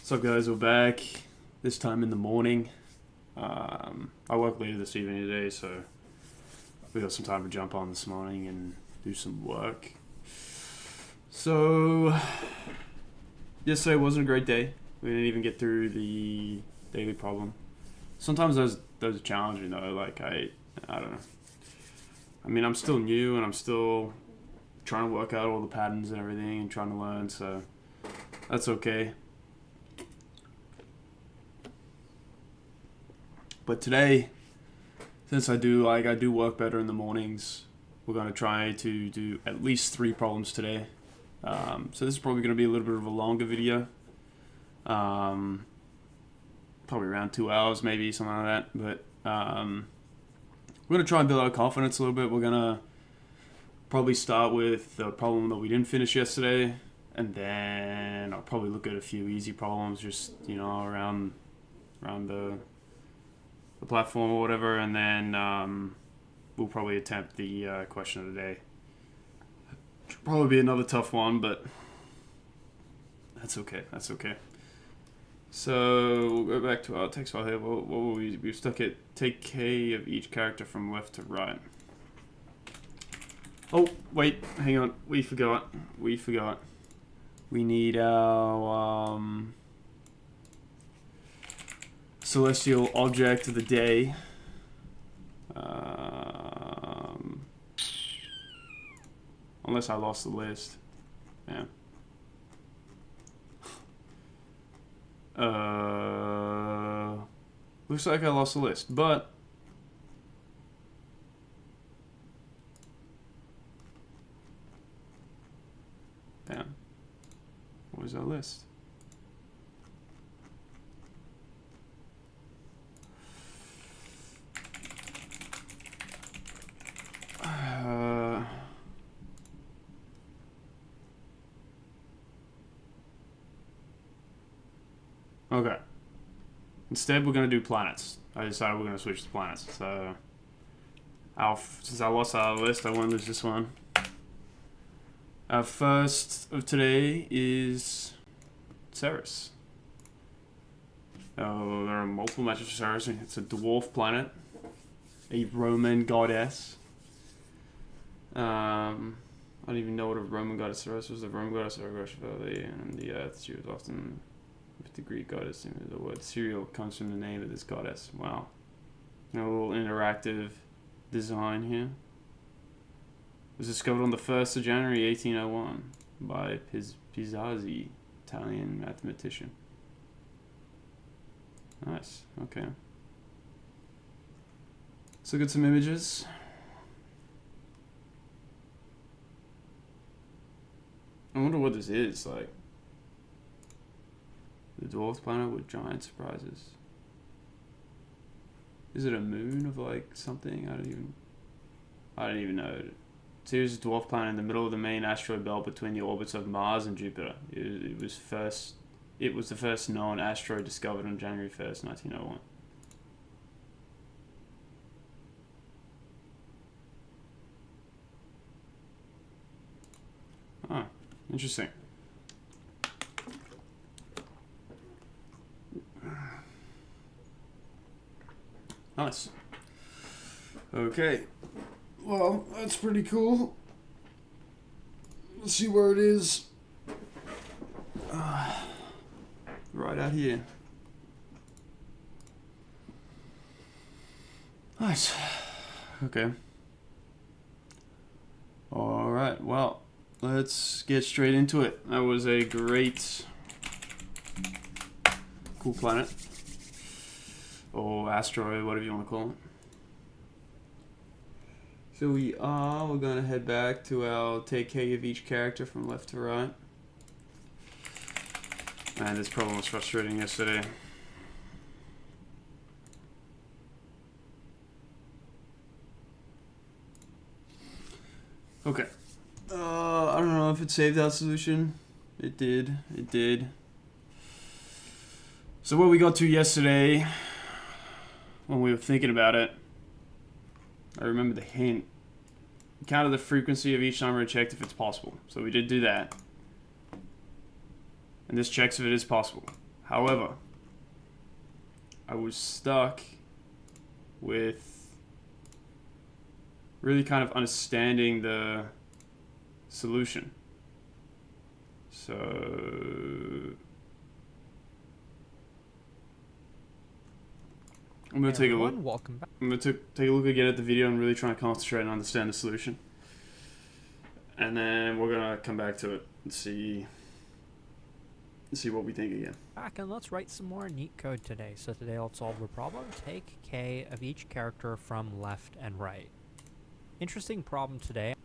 What's up, guys? We're back. This time in the morning. I work later this evening today, so we got some time to jump on this morning and do some work. So yesterday wasn't a great day. We didn't even get through the daily problem. Sometimes those are challenging though. Like I don't know. I mean, I'm still new and I'm still trying to work out all the patterns and everything and trying to learn. So that's okay. But today, since I do work better in the mornings, we're going to try to do at least 3 problems today. So this is probably going to be a little bit of a longer video. Probably around 2 hours, maybe, something like that. But we're going to try and build our confidence a little bit. We're going to probably start with the problem that we didn't finish yesterday. And then I'll probably look at a few easy problems just, around the platform or whatever, and then we'll probably attempt the question of the day. Probably be another tough one, but that's okay. So we'll go back to our text file here. What will we stuck at take K of each character from left to right. Oh, wait, hang on. We forgot. We need our celestial object of the day. Unless I lost the list. Yeah. Looks like I lost the list, but damn. What was that list? Okay. Instead, we're going to do planets. I decided we're going to switch to planets. So, since I lost our list, I want to lose this one. Our first of today is Ceres. Oh, there are multiple matches for Ceres. It's a dwarf planet, a Roman goddess. I don't even know what a Roman goddess Ceres was. The Roman goddess and the Earth. She was often with the Greek goddess. The word cereal comes from the name of this goddess. Wow. A little interactive design here. It was discovered on the 1st of January 1801 by Pizzazzi, Italian mathematician. Nice. Okay. Let's look at some images. I wonder what this is, like. The dwarf planet with giant surprises. Is it a moon of like something? I don't even know. Ceres is a dwarf planet in the middle of the main asteroid belt between the orbits of Mars and Jupiter. It was the first known asteroid discovered on January 1st, 1901. Oh, interesting. Nice. Okay. Well, that's pretty cool. Let's see where it is. Right out here. Nice. Okay. Alright, well, let's get straight into it. That was a great, cool planet. Or asteroid, whatever you want to call it. So we're going to head back to our take K of each character from left to right. Man, this problem was frustrating yesterday. Okay. I don't know if it saved that solution. It did. So what we got to yesterday, when we were thinking about it, I remember the hint. Counted the frequency of each number and checked if it's possible. So we did do that. And this checks if it is possible. However, I was stuck with really kind of understanding the solution. So I'm going to take a look. Welcome back. I'm going to take a look again at the video and really try and concentrate and understand the solution. And then we're going to come back to it and see what we think again. Back and let's write some more Leetcode today. So today I'll solve the problem. Take k of each character from left and right. Interesting problem today.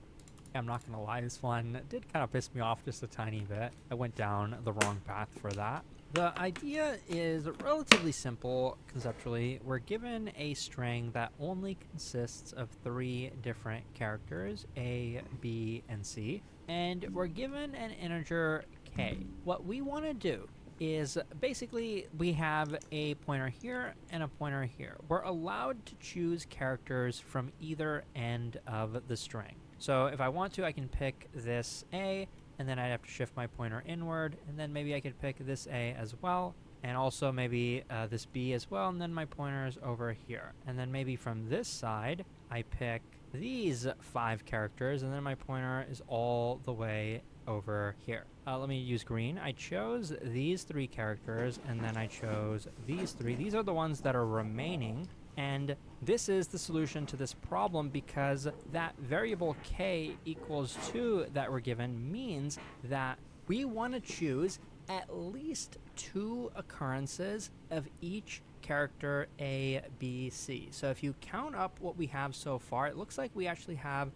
I'm not going to lie, this one did kind of piss me off just a tiny bit. I went down the wrong path for that. The idea is relatively simple conceptually. We're given a string that only consists of 3 different characters, A, B, and C, and we're given an integer k. What we want to do is basically we have a pointer here and a pointer here. We're allowed to choose characters from either end of the string. So if I want to, I can pick this A, and then I'd have to shift my pointer inward, and then maybe I could pick this A as well, and also maybe this B as well, and then my pointer is over here. And then maybe from this side, I pick these 5 characters, and then my pointer is all the way over here. Let me use green. I chose these 3 characters, and then I chose these 3. These are the ones that are remaining. And this is the solution to this problem because that variable k equals 2 that we're given means that we want to choose at least 2 occurrences of each character A, B, C. So if you count up what we have so far, it looks like we actually have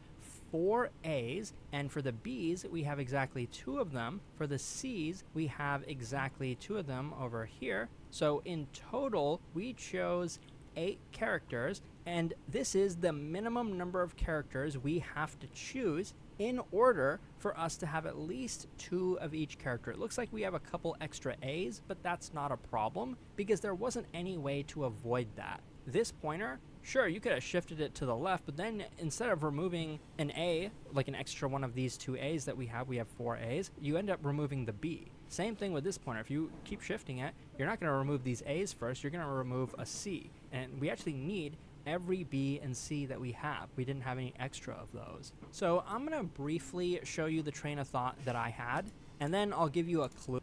4 A's, and for the B's, we have exactly 2 of them. For the C's, we have exactly 2 of them over here. So in total, we chose 8 characters, and this is the minimum number of characters we have to choose in order for us to have at least 2 of each character. It looks like we have a couple extra A's, but that's not a problem because there wasn't any way to avoid that. This pointer, sure, you could have shifted it to the left, but then instead of removing an A, like an extra one of these 2 A's that we have 4 A's, you end up removing the B. Same thing with this pointer. If you keep shifting it, you're not going to remove these A's first, you're going to remove a C. And we actually need every B and C that we have. We didn't have any extra of those. So I'm going to briefly show you the train of thought that I had, and then I'll give you a clue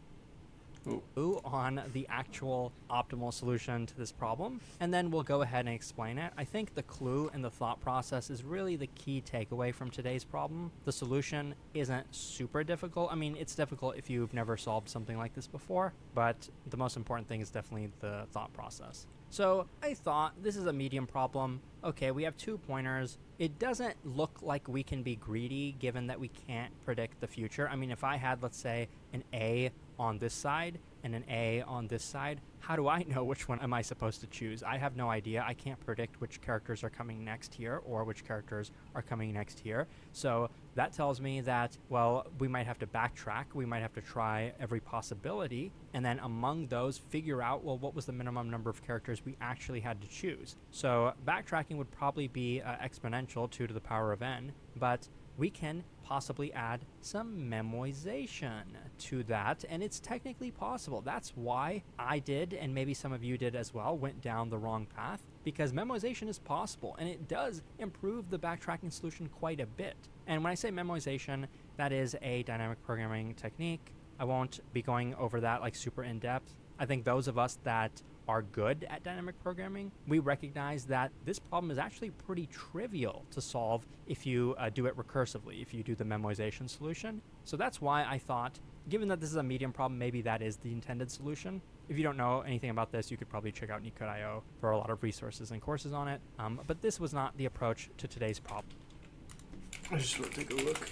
on the actual optimal solution to this problem, and then we'll go ahead and explain it. I think the clue and the thought process is really the key takeaway from today's problem. The solution isn't super difficult. I mean, it's difficult if you've never solved something like this before, but the most important thing is definitely the thought process. So I thought this is a medium problem. Okay, we have 2 pointers. It doesn't look like we can be greedy given that we can't predict the future. I mean, if I had, let's say, an A on this side and an A on this side, how do I know which one am I supposed to choose? I have no idea. I can't predict which characters are coming next here or which characters are coming next here. So that tells me that, well, we might have to backtrack. We might have to try every possibility. And then among those, figure out, well, what was the minimum number of characters we actually had to choose? So backtracking would probably be exponential, 2 to the power of n. But we can possibly add some memoization to that, and it's technically possible. That's why I did, and maybe some of you did as well, went down the wrong path, because memoization is possible, and it does improve the backtracking solution quite a bit. And when I say memoization, that is a dynamic programming technique. I won't be going over that like super in depth. I think those of us that are good at dynamic programming, we recognize that this problem is actually pretty trivial to solve if you do it recursively, if you do the memoization solution. So that's why I thought, given that this is a medium problem, maybe that is the intended solution. If you don't know anything about this, you could probably check out Leetcode.io for a lot of resources and courses on it. But this was not the approach to today's problem. I just want to take a look.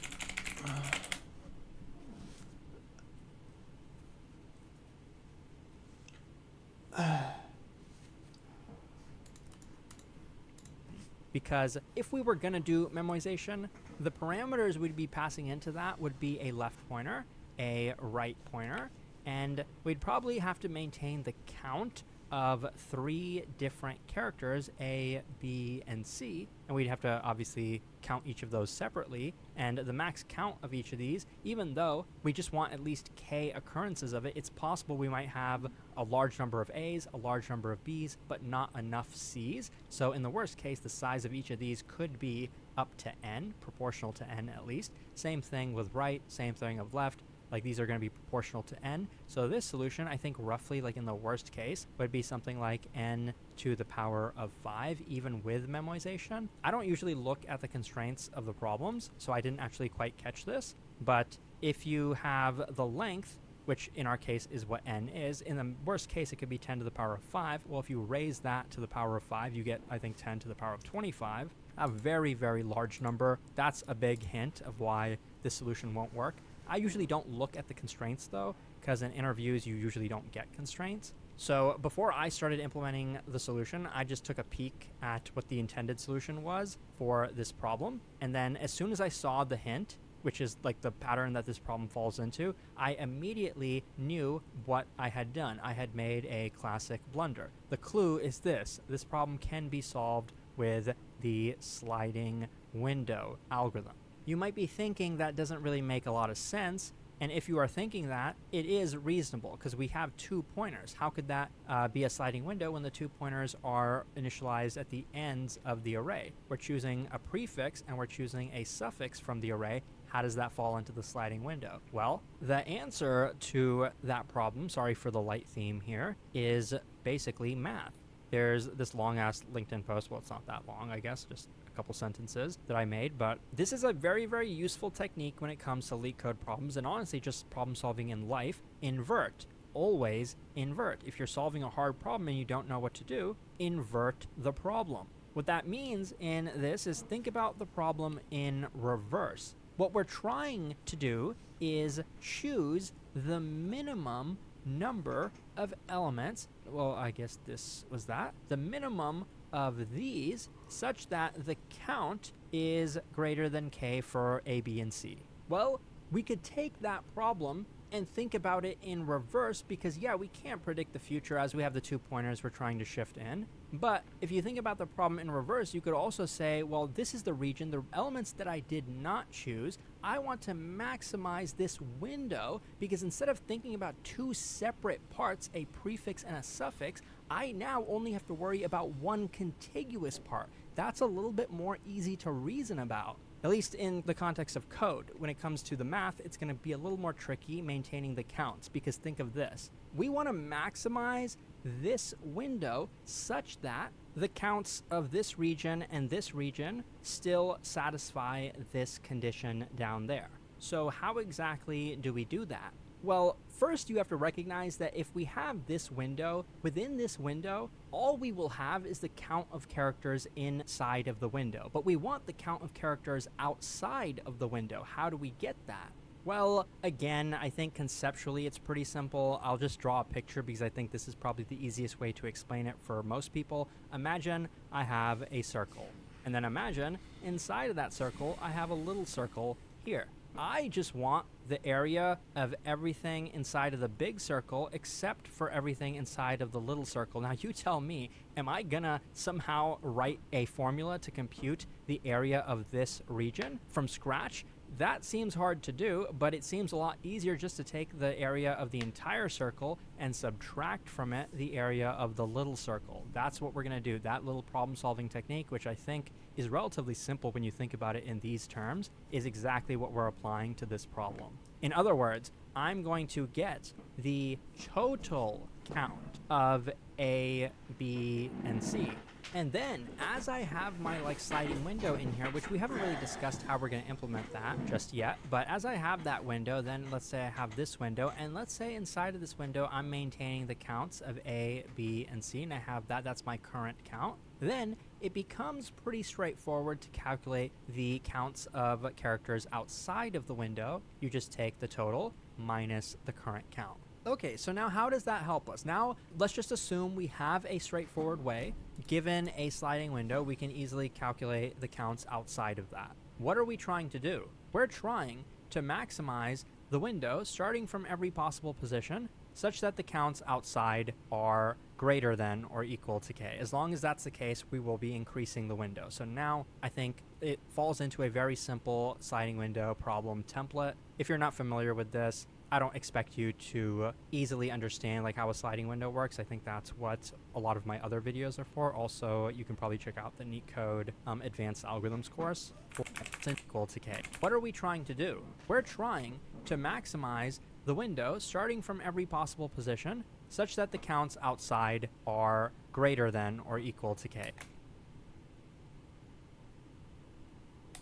Because if we were going to do memoization, the parameters we'd be passing into that would be a left pointer, a right pointer, and we'd probably have to maintain the count of 3 different characters, A, B, and C, and we'd have to obviously count each of those separately, and the max count of each of these, even though we just want at least k occurrences of it, it's possible we might have a large number of A's, a large number of B's, but not enough C's. So in the worst case, the size of each of these could be up to n, proportional to n at least. Same thing with right, same thing of left. Like, these are going to be proportional to n. So this solution, I think roughly, like in the worst case, would be something like n to the power of 5, even with memoization. I don't usually look at the constraints of the problems, so I didn't actually quite catch this. But if you have the length, which in our case is what n is, in the worst case, it could be 10 to the power of 5. Well, if you raise that to the power of 5, you get, I think, 10 to the power of 25. A very, very large number. That's a big hint of why this solution won't work. I usually don't look at the constraints, though, because in interviews, you usually don't get constraints. So before I started implementing the solution, I just took a peek at what the intended solution was for this problem. And then as soon as I saw the hint, which is like the pattern that this problem falls into, I immediately knew what I had done. I had made a classic blunder. The clue is this. This problem can be solved with the sliding window algorithm. You might be thinking that doesn't really make a lot of sense, and if you are thinking that, it is reasonable because we have 2 pointers. How could that be a sliding window when the 2 pointers are initialized at the ends of the array? We're choosing a prefix and we're choosing a suffix from the array. How does that fall into the sliding window? Well, the answer to that problem, sorry for the light theme here, is basically math. There's this long-ass LinkedIn post. Well, it's not that long, I guess, just a couple sentences that I made. But this is a very, very useful technique when it comes to Leetcode problems and honestly just problem solving in life. Invert. Always invert. If you're solving a hard problem and you don't know what to do, invert the problem. What that means in this is think about the problem in reverse. What we're trying to do is choose the minimum number of elements. Well, I guess this was that. The minimum of these such that the count is greater than k for A, B, and C. Well, we could take that problem and think about it in reverse because, yeah, we can't predict the future as we have the 2 pointers we're trying to shift in. But if you think about the problem in reverse, you could also say, well, this is the region, the elements that I did not choose. I want to maximize this window because instead of thinking about 2 separate parts, a prefix and a suffix, I now only have to worry about 1 contiguous part. That's a little bit more easy to reason about. At least in the context of code. When it comes to the math, it's going to be a little more tricky maintaining the counts because think of this. We want to maximize this window such that the counts of this region and this region still satisfy this condition down there. So how exactly do we do that? Well, first you have to recognize that if we have this window, within this window, all we will have is the count of characters inside of the window. But we want the count of characters outside of the window. How do we get that? Well, again, I think conceptually it's pretty simple. I'll just draw a picture because I think this is probably the easiest way to explain it for most people. Imagine I have a circle. And then imagine inside of that circle, I have a little circle here. I just want the area of everything inside of the big circle except for everything inside of the little circle. Now you tell me, am I gonna somehow write a formula to compute the area of this region from scratch? That seems hard to do, but it seems a lot easier just to take the area of the entire circle and subtract from it the area of the little circle. That's what we're going to do. That little problem-solving technique, which I think is relatively simple when you think about it in these terms, is exactly what we're applying to this problem. In other words, I'm going to get the total count of A, B, and C. And then, as I have my sliding window in here, which we haven't really discussed how we're going to implement that just yet, but as I have that window, then let's say I have this window, and let's say inside of this window, I'm maintaining the counts of A, B, and C, and I have that. That's my current count. Then it becomes pretty straightforward to calculate the counts of characters outside of the window. You just take the total minus the current count. Okay, so now how does that help us? Now, let's just assume we have a straightforward way. Given a sliding window, we can easily calculate the counts outside of that. What are we trying to do? We're trying to maximize the window starting from every possible position such that the counts outside are greater than or equal to k. As long as that's the case, we will be increasing the window. So now I think it falls into a very simple sliding window problem template. If you're not familiar with this, I don't expect you to easily understand like how a sliding window works. I think that's what a lot of my other videos are for. Also, you can probably check out the Leetcode advanced algorithms course for equal to k. What are we trying to do? We're trying to maximize the window starting from every possible position such that the counts outside are greater than or equal to k.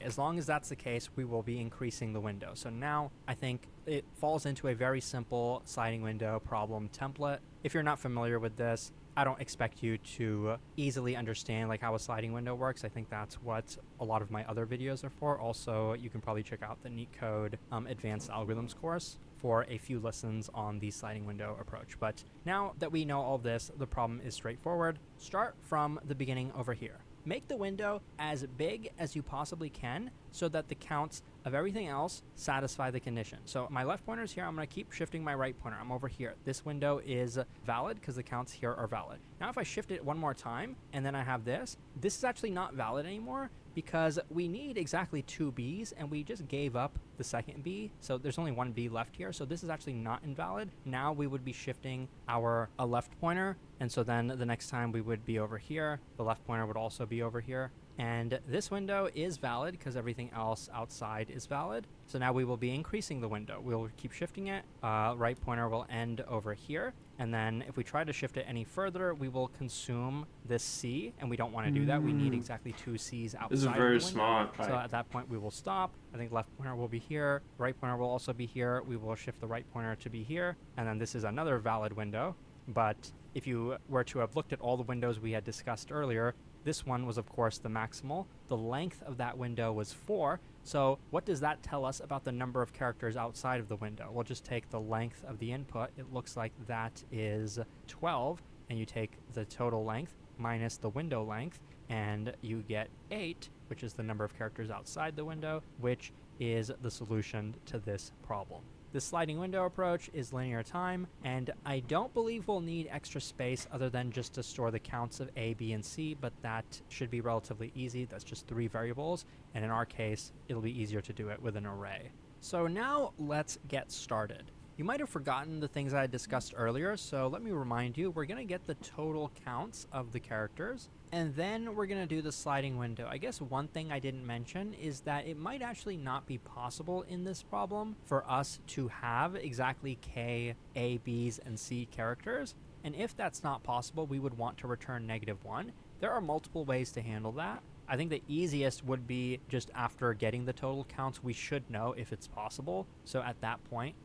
As long as that's the case, we will be increasing the window. So now I think it falls into a very simple sliding window problem template. If you're not familiar with this, I don't expect you to easily understand like how a sliding window works. I think that's what a lot of my other videos are for. Also, you can probably check out the Leetcode advanced algorithms course for a few lessons on the sliding window approach. But now that we know all this, the problem is straightforward. Start from the beginning over here. Make the window as big as you possibly can so that the counts of everything else satisfy the condition. So my left pointer is here. I'm going to keep shifting my right pointer. I'm over here. This window is valid because the counts here are valid. Now if I shift it one more time and then I have this is actually not valid anymore because we need exactly 2 B's and we just gave up the second B. So there's only 1 B left here. So this is actually not invalid. Now we would be shifting our left pointer. And so then the next time we would be over here. The left pointer would also be over here. And this window is valid because everything else outside is valid. So now we will be increasing the window. We'll keep shifting it. Right pointer will end over here. And then if we try to shift it any further, we will consume this C. And we don't want to do that. We need exactly 2 C's outside This is of the very window. smart. So at that point, we will stop. I think left pointer will be here. Right pointer will also be here. We will shift the right pointer to be here. And then this is another valid window. But if you were to have looked at all the windows we had discussed earlier, this one was, of course, the maximal. The length of that window was 4. So what does that tell us about the number of characters outside of the window? We'll just take the length of the input. It looks like that is 12. And you take the total length minus the window length, and you get 8, which is the number of characters outside the window, which is the solution to this problem. The sliding window approach is linear time, and I don't believe we'll need extra space other than just to store the counts of A, B, and C, but that should be relatively easy. That's just 3 variables, and in our case, it'll be easier to do it with an array. So now let's get started. You might have forgotten the things I discussed earlier, so let me remind you, we're going to get the total counts of the characters, and then we're going to do the sliding window. I guess one thing I didn't mention is that it might actually not be possible in this problem for us to have exactly K, A, B's, and C characters, and if that's not possible, we would want to return -1. There are multiple ways to handle that. I think the easiest would be just after getting the total counts, we should know if it's possible. So at that point,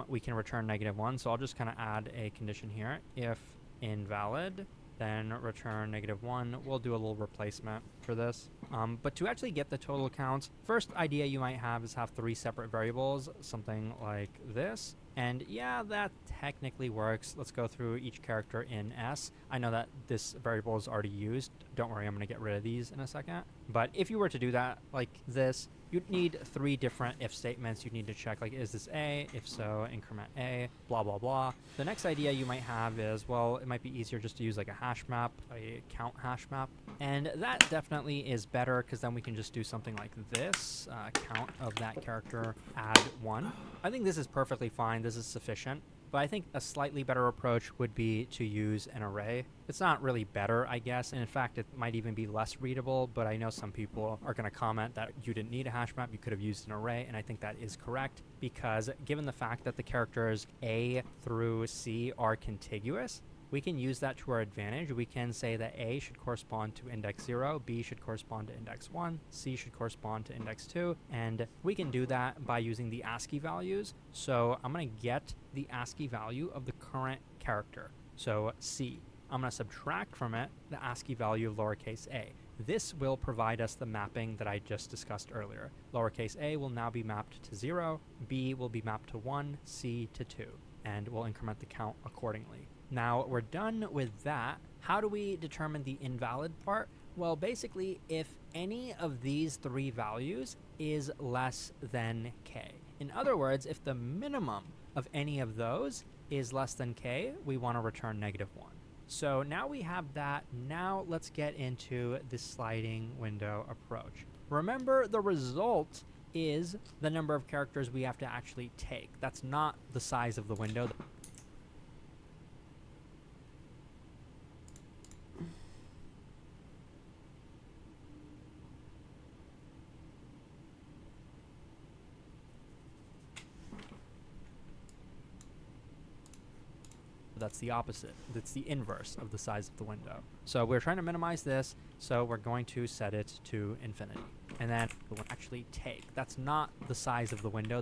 we can return -1. So I'll just kind of add a condition here. If invalid, then return -1. We'll do a little replacement for this. But to actually get the total counts, first idea you might have is have 3 separate variables, something like this. And yeah, that technically works. Let's go through each character in S. I know that this variable is already used. Don't worry, I'm going to get rid of these in a second. But if you were to do that like this, you'd need 3 different if statements. You'd need to check, like, is this A? If so, increment A, blah, blah, blah. The next idea you might have is, well, it might be easier just to use like a hash map, a count hash map. And that definitely is better because then we can just do something like this, count of that character, add 1. I think this is perfectly fine. This is sufficient. But I think a slightly better approach would be to use an array. It's not really better, I guess, and in fact, it might even be less readable, but I know some people are going to comment that you didn't need a hash map, you could have used an array, and I think that is correct, because given the fact that the characters A through C are contiguous, we can use that to our advantage. We can say that A should correspond to index 0, B should correspond to index 1, C should correspond to index 2, and we can do that by using the ASCII values. So I'm going to get the ASCII value of the current character, so C. I'm going to subtract from it the ASCII value of lowercase a. This will provide us the mapping that I just discussed earlier. Lowercase a will now be mapped to 0, B will be mapped to 1, C to 2, and we'll increment the count accordingly. Now we're done with that. How do we determine the invalid part? Well, basically, if any of these 3 values is less than k. In other words, if the minimum of any of those is less than k, we want to return -1. So now we have that. Now let's get into the sliding window approach. Remember, the result is the number of characters we have to actually take. That's not the size of the window. That's the opposite. That's the inverse of the size of the window. So we're trying to minimize this, so we're going to set it to infinity. And then we'll actually take. That's not the size of the window.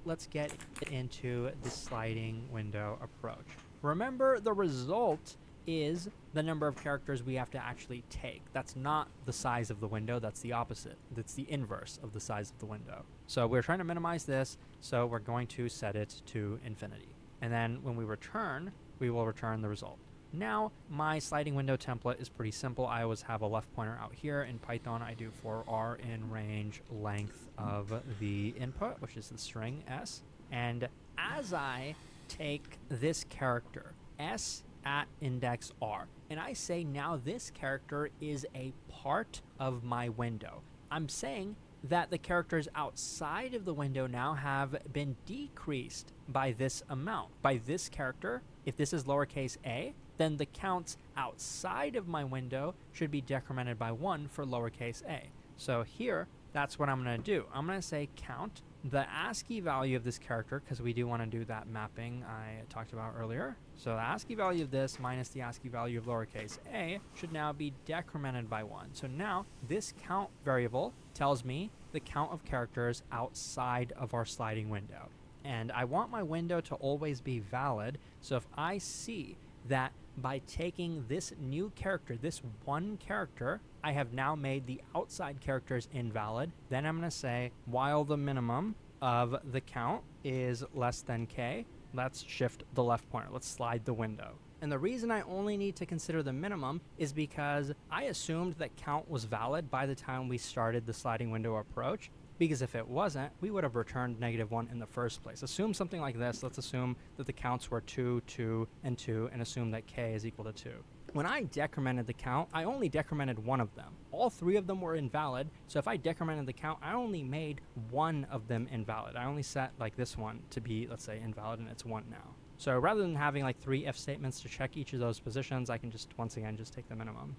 Let's get into the sliding window approach. Remember, the result is the number of characters we have to actually take. That's not the size of the window. That's the opposite. That's the inverse of the size of the window. So we're trying to minimize this, so we're going to set it to infinity. And then when we return, we will return the result. Now, my sliding window template is pretty simple. I always have a left pointer out here. In Python, I do for r in range length of the input, which is the string s. And as I take this character, s at index r, and I say now this character is a part of my window, I'm saying that the characters outside of the window now have been decreased by this amount. By this character, if this is lowercase a, then the counts outside of my window should be decremented by 1 for lowercase a. So here, that's what I'm going to do. I'm going to say count the ASCII value of this character, because we do want to do that mapping I talked about earlier. So the ASCII value of this minus the ASCII value of lowercase a should now be decremented by 1. So now this count variable tells me the count of characters outside of our sliding window. And I want my window to always be valid. So if I see that by taking this new character, this one character, I have now made the outside characters invalid, then I'm going to say while the minimum of the count is less than k, let's shift the left pointer. Let's slide the window. And the reason I only need to consider the minimum is because I assumed that count was valid by the time we started the sliding window approach. Because if it wasn't, we would have returned -1 in the first place. Assume something like this. Let's assume that the counts were 2, 2, and 2, and assume that k is equal to 2. When I decremented the count, I only decremented one of them. All 3 of them were invalid, so if I decremented the count, I only made one of them invalid. I only set like this one to be, let's say, invalid, and it's 1 now. So rather than having like 3 if statements to check each of those positions, I can just, once again, just take the minimum.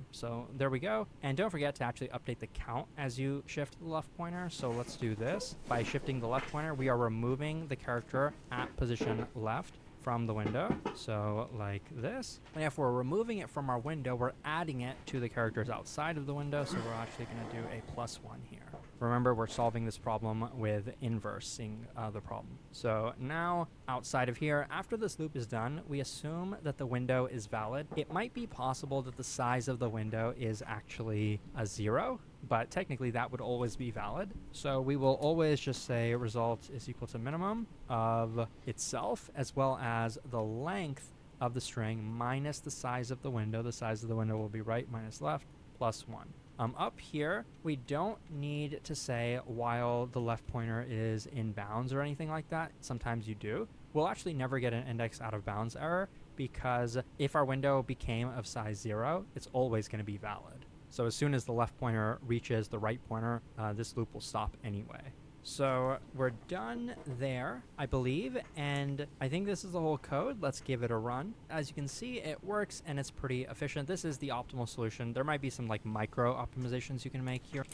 So there we go. And don't forget to actually update the count as you shift the left pointer. So let's do this. By shifting the left pointer, we are removing the character at position left from the window. So like this. And if we're removing it from our window, we're adding it to the characters outside of the window. So we're actually going to do a +1 here. Remember, we're solving this problem with inversing the problem. So now, outside of here, after this loop is done, we assume that the window is valid. It might be possible that the size of the window is actually a 0, but technically that would always be valid. So we will always just say result is equal to minimum of itself, as well as the length of the string minus the size of the window. The size of the window will be right minus left +1. Up here, we don't need to say while the left pointer is in bounds or anything like that. Sometimes you do. We'll actually never get an index out of bounds error, because if our window became of size 0, it's always going to be valid. So as soon as the left pointer reaches the right pointer, this loop will stop anyway. So we're done there, I believe, and I think this is the whole code. Let's give it a run. As you can see, it works and it's pretty efficient. This is the optimal solution. There might be some like micro optimizations you can make here.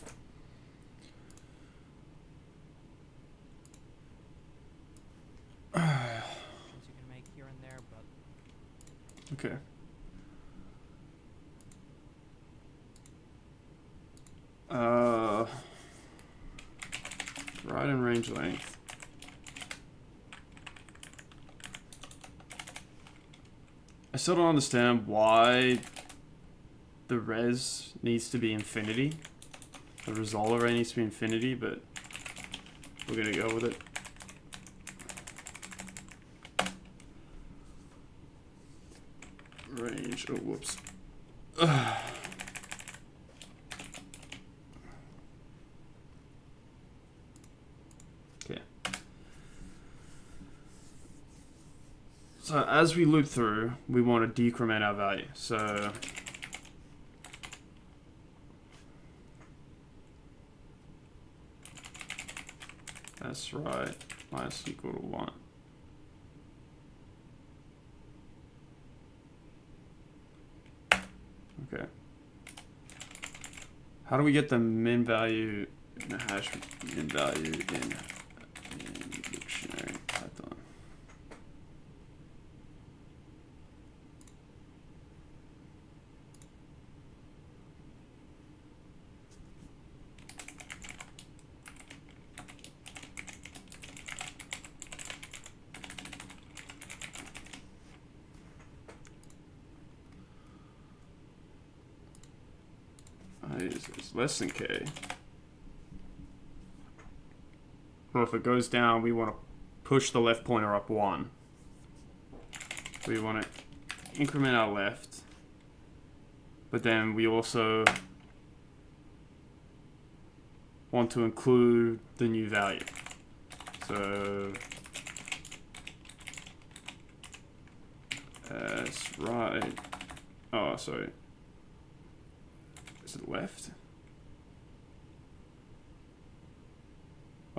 You can make here and there, but Okay. Right in range length. I still don't understand why the res needs to be infinity. The result array needs to be infinity, but we're gonna go with it. Range, oh whoops. Okay. So as we loop through, we want to decrement our value. So that's right, minus equal to 1. Okay. How do we get the min value in the hash min value in dictionary Python? It's less than k. Well, if it goes down, we want to push the left pointer up 1. We want to increment our left, but then we also want to include the new value. So that's right. Oh, sorry. Is it left?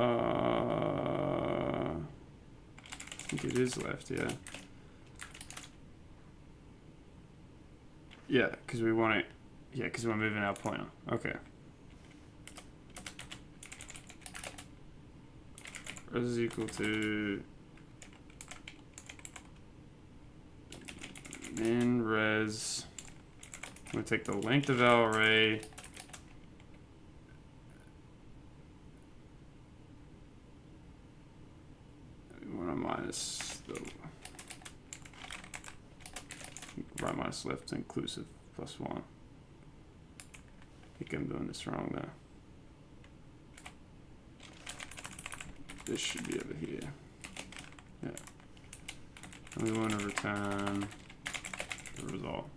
I think it is left, yeah. Yeah, because we want it. Yeah, because we're moving our pointer. Okay. Res is equal to min res. I'm going to take the length of our array. We want to minus the right minus left inclusive plus 1. I think I'm doing this wrong there. This should be over here. Yeah. And we want to return the result.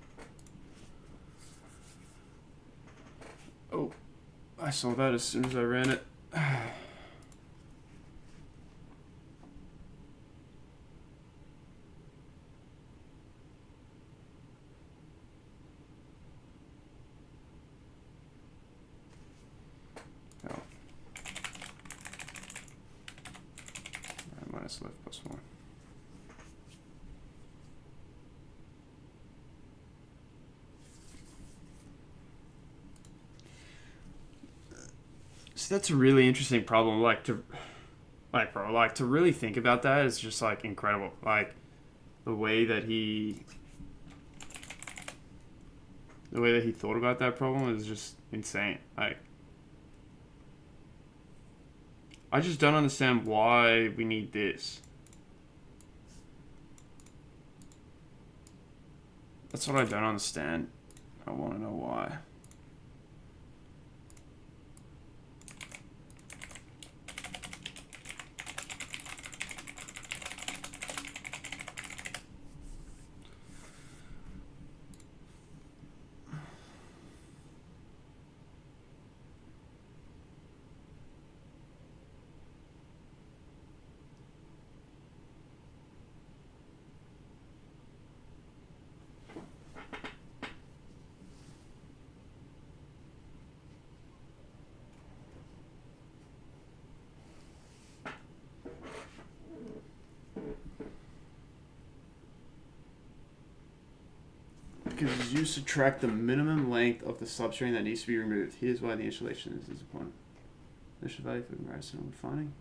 Oh, I saw that as soon as I ran it. Minus left plus 1. So that's a really interesting problem. To really think about that is just like incredible. Like the way that he thought about that problem is just insane. Like, I just don't understand why we need this. That's what I don't understand. I want to know why. Because you subtract the minimum length of the substring that needs to be removed. Here's why the installation is disappointing. Initial value for comparison and refining.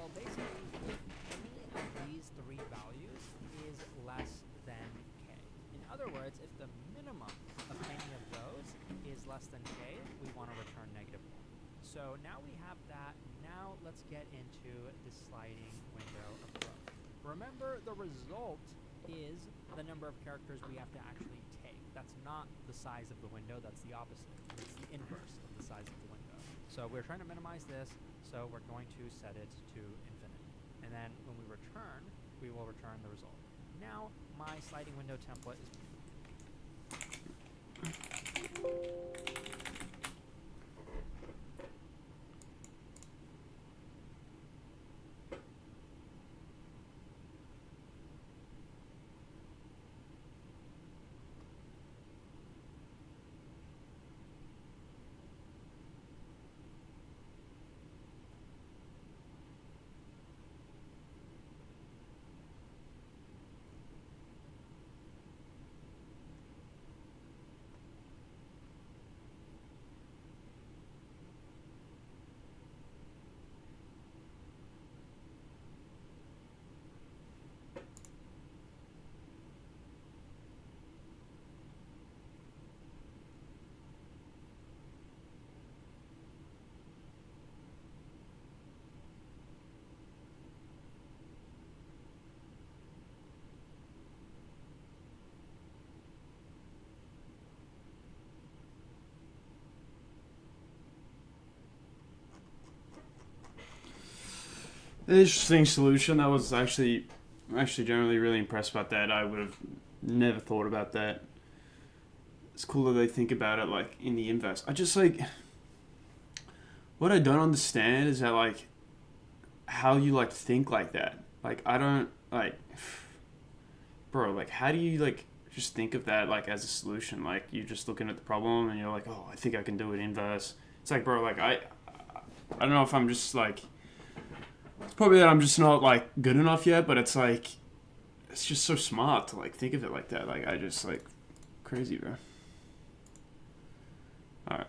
Well, basically, if any of these three values is less than k. In other words, if the minimum of any of those is less than k, we want to return -1. So now we have that. Now let's get into the sliding window approach. Remember, the result is the number of characters we have to actually take. That's not the size of the window, that's the opposite. It's the inverse of the size of the window. So we're trying to minimize this, so we're going to set it to infinity. And then when we return, we will return the result. Now my sliding window template is An interesting solution. That was I'm actually generally really impressed about that. I would have never thought about that. It's cool that they think about it like in the inverse. I just like what I don't understand is that like how you like think like that. Like I don't like bro, like how do you like just think of that like as a solution? Like you're just looking at the problem and you're like, "Oh, I think I can do it inverse." It's like, bro, like I don't know if I'm just like it's probably that I'm just not like good enough yet, but it's like it's just so smart to like think of it like that. Like I just like crazy, bro. All right.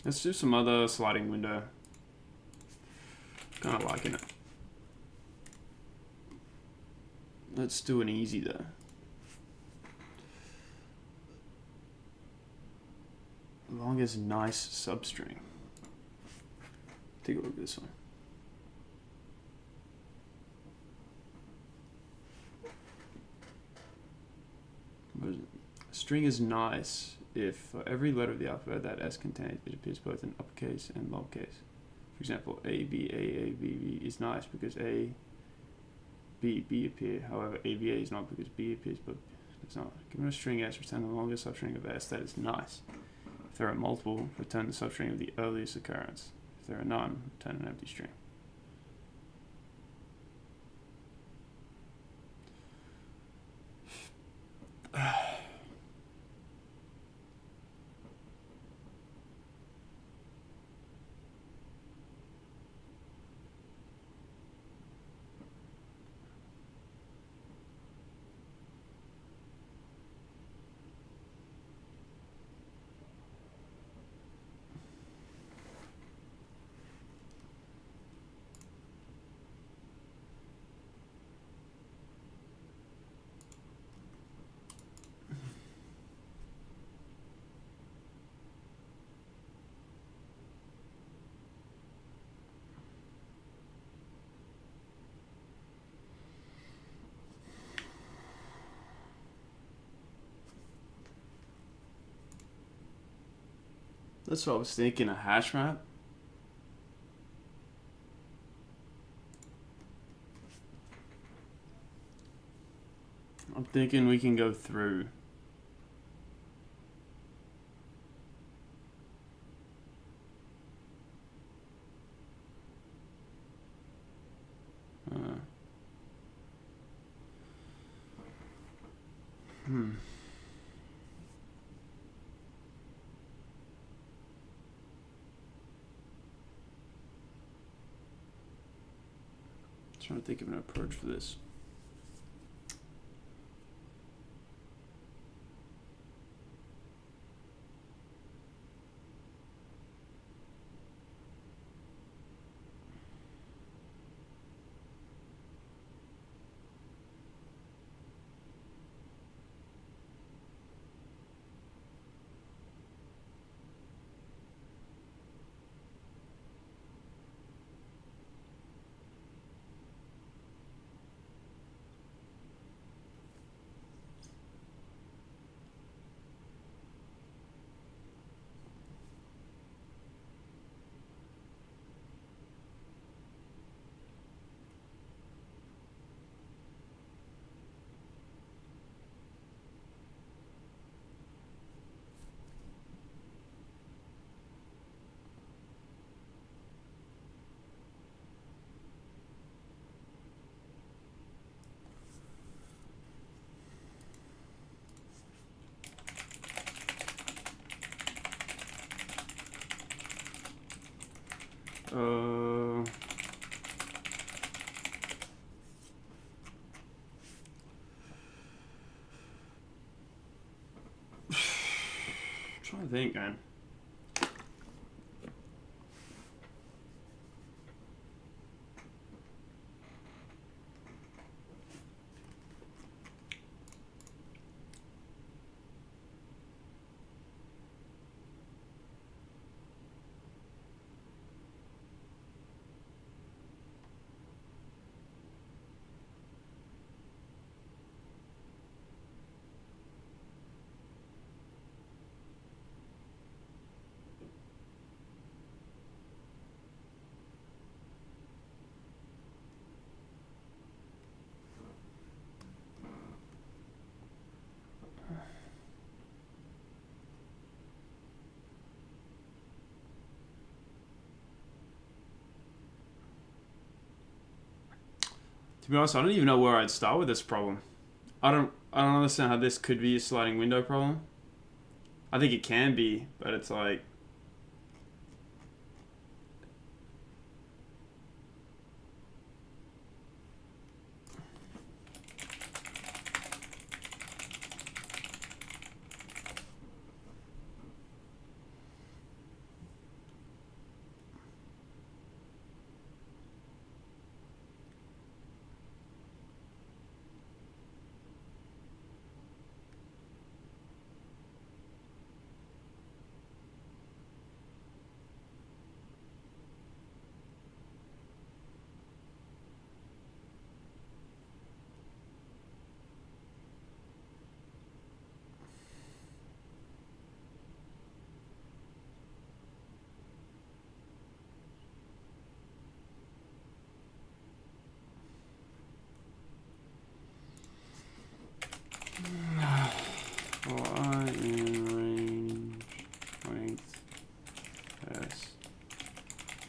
Let's do some other sliding window. Kind of liking it. Let's do an easy though. Longest nice substring. Take a look at this one. What is it? String is nice if for every letter of the alphabet that S contains, it appears both in uppercase and lowercase. For example, A, B, is nice because A, B appear. However, ABA is not because B appears but does not. Given a string S, return the longest substring of S that is nice. If there are multiple, return the substring of the earliest occurrence. If there are none, return an empty string. That's what I was thinking, a hash map. I'm thinking we can go through. Trying to think of an approach for this. trying to think, man. To be honest, I don't even know where I'd start with this problem. I don't understand how this could be a sliding window problem. I think it can be, but it's like... For I in range length S.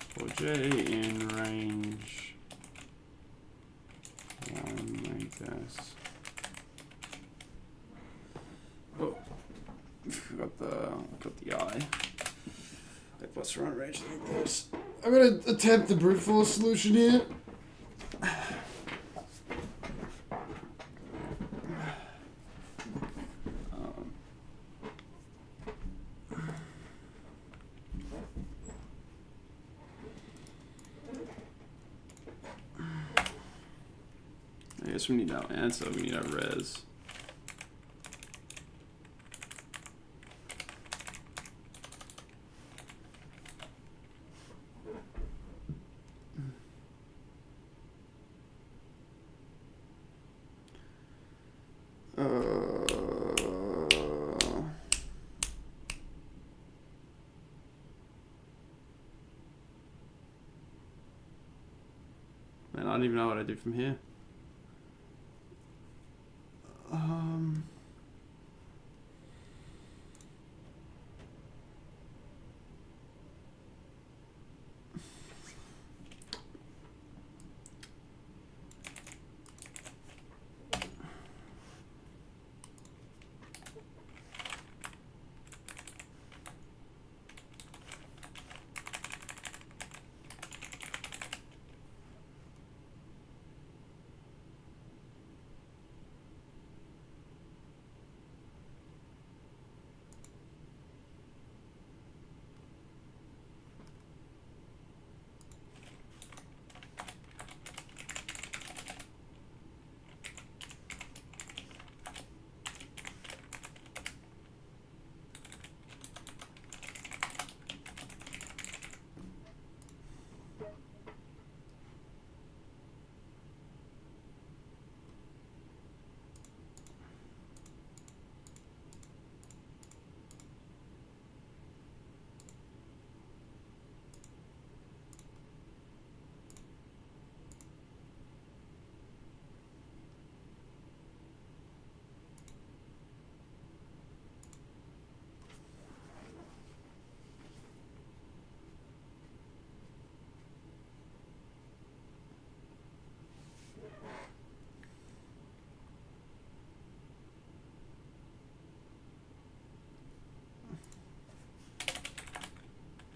For J in range 1 length S. Oh, got the I. Like plus run range like this. I'm gonna attempt the brute force solution here. I guess we need our answer, we need our res. Man, I don't even know what I do from here.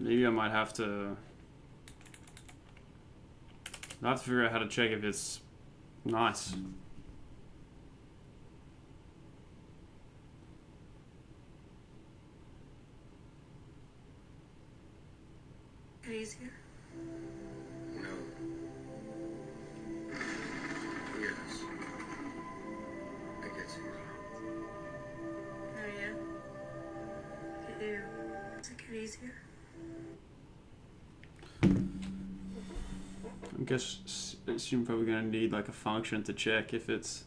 Maybe I might have to... I have to figure out how to check if it's nice. it easier? No. Yes. It gets easier. Oh, yeah? Does it get easier? I guess you're probably gonna need like a function to check if it's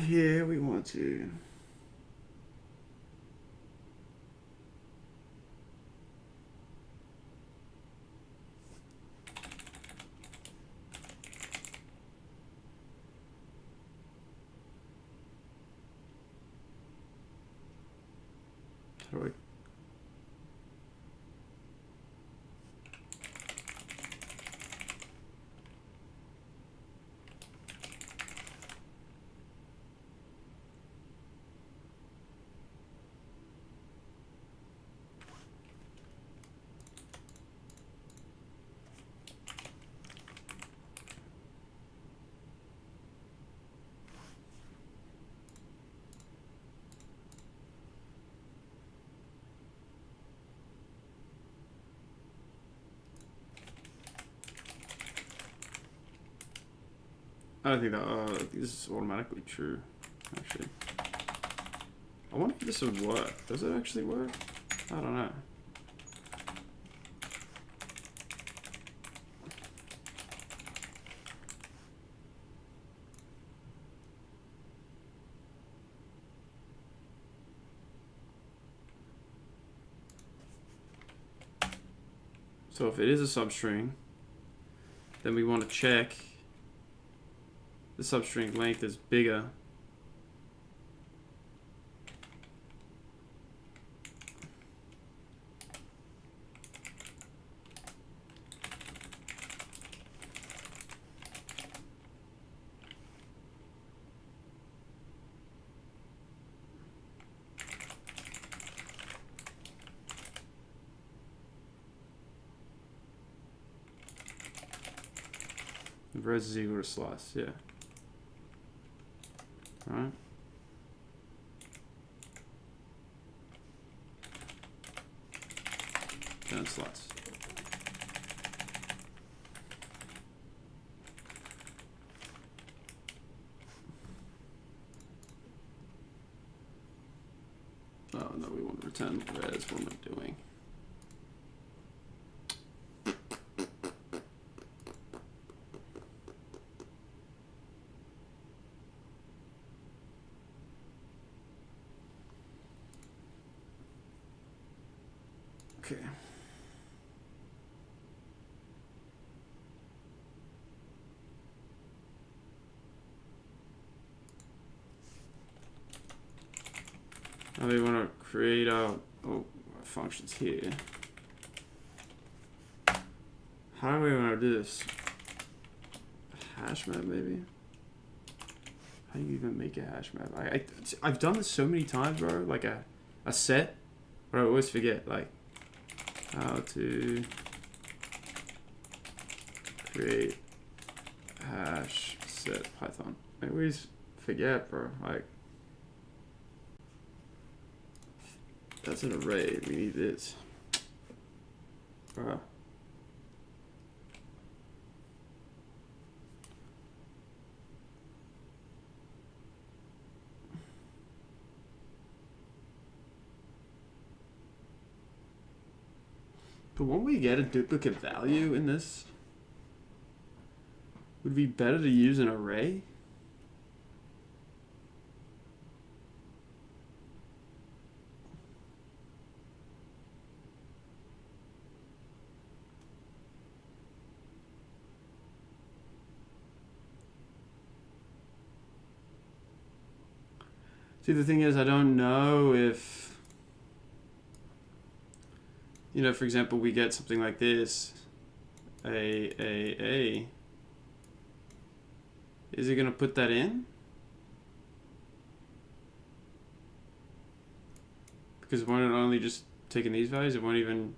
yeah, we want to. How do I? I don't think that. I think this is automatically true. Actually, I wonder if this would work. Does it actually work? I don't know. So if it is a substring, then we want to check the substring length is bigger if res is equal to slice, yeah. Alright. Then slice. Oh no, we want to return res. What am I doing? Okay. Now we want to create our functions here. How do we want to do this? Hash map, maybe? How do you even make a hash map? I've done this so many times, bro. Like a set, but I always forget. Like how to create hash set Python. I always forget, bro. Like that's an array. We need this, bro. But won't we get a duplicate value in this? Would it be better to use an array? See, the thing is, I don't know if, you know, for example, we get something like this, A. Is it going to put that in? Because won't it only just taking these values? It won't even,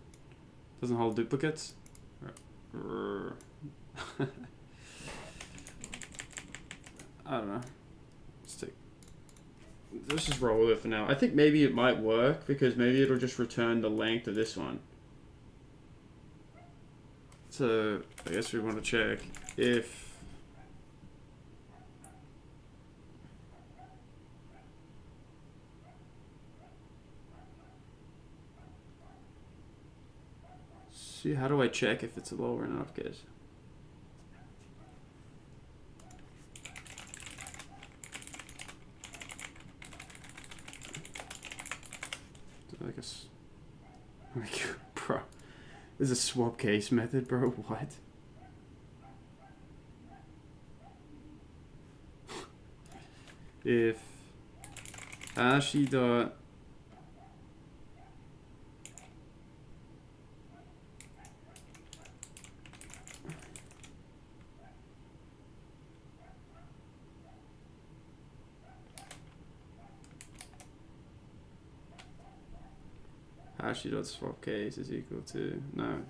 doesn't hold duplicates? I don't know. Let's just roll with it for now. I think maybe it might work because maybe it'll just return the length of this one. So I guess we want to check if see, how do I check if it's a lower enough case? I guess, bro, there's a swap case method, bro. What? If hashy dot hashy dot swap case is equal to no.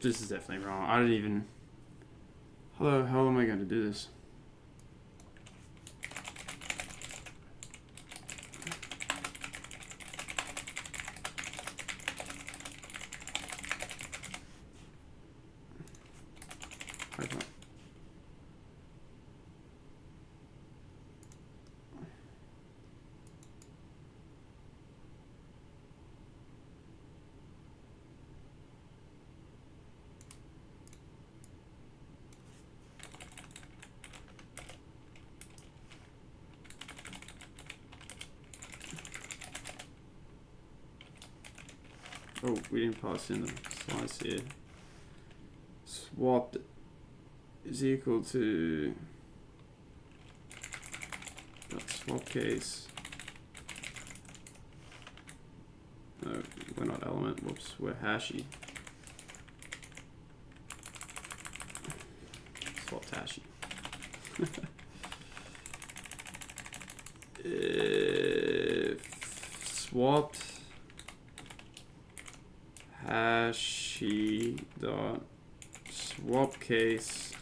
This is definitely wrong. I didn't even. How am I going to do this? Python. Oh, we didn't pass in the slice here. Swapped is equal to dot swap case. No, we're not element. Whoops, we're hashy. Swapped hashy. If swapped hashy dot swap case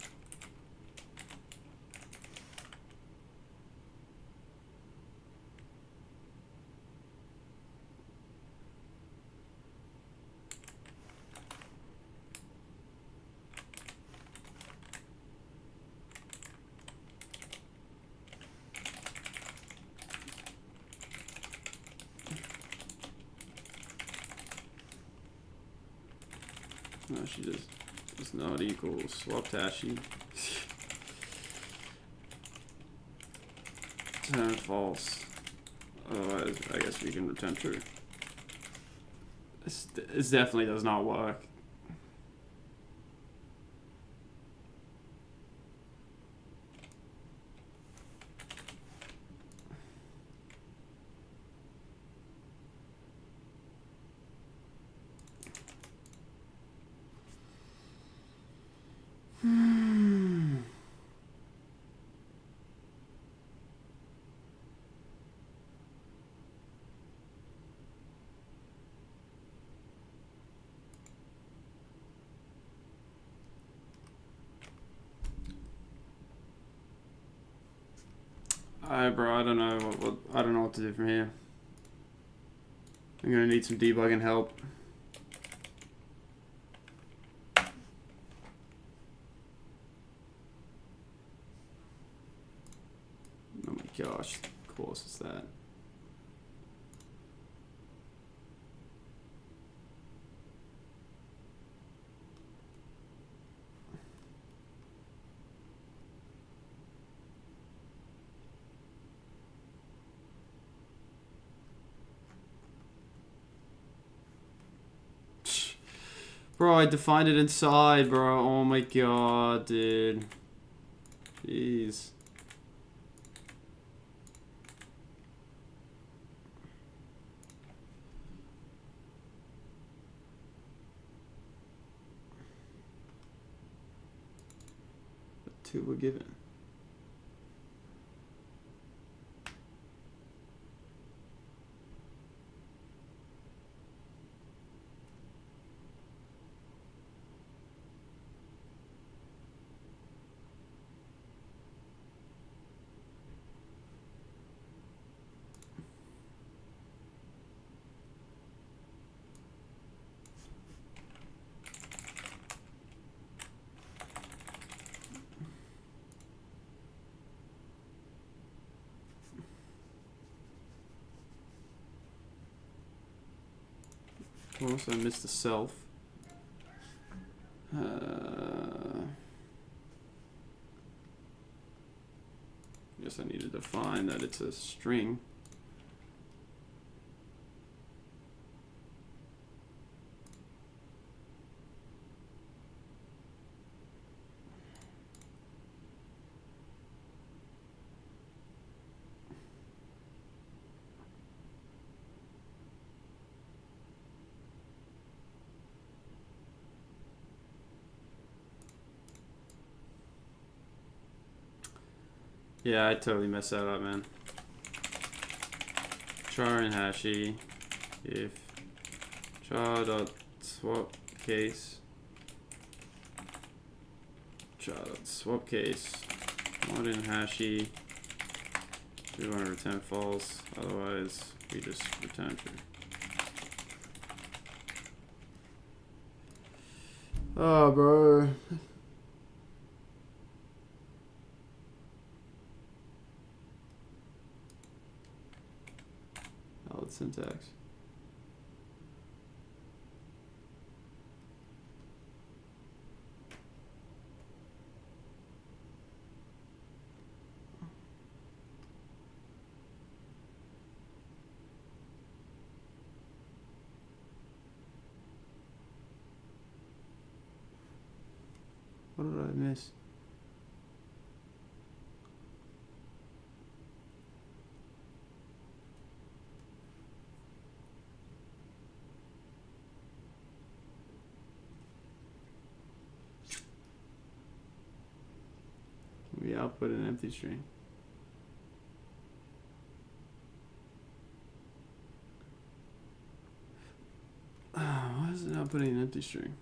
No, she just does not equal swap tashi. Return false. Otherwise, I guess we can return true. This definitely does not work. Alright, bro, I don't know what I don't know what to do from here. I'm gonna need some debugging help. Oh my gosh, of course it's that. Bro, I defined it inside, bro. Oh my god, dude. Jeez. But 2 were given. Of course, I missed the self. Guess I need to define that it's a string. Yeah, I totally messed that up, man. Char and hashi if char dot swap case char dot swap case not in hashi. We want to return false, otherwise we just return true. Oh, bro. Valid syntax. What did I miss? We output an empty string. Why is it outputting an empty string?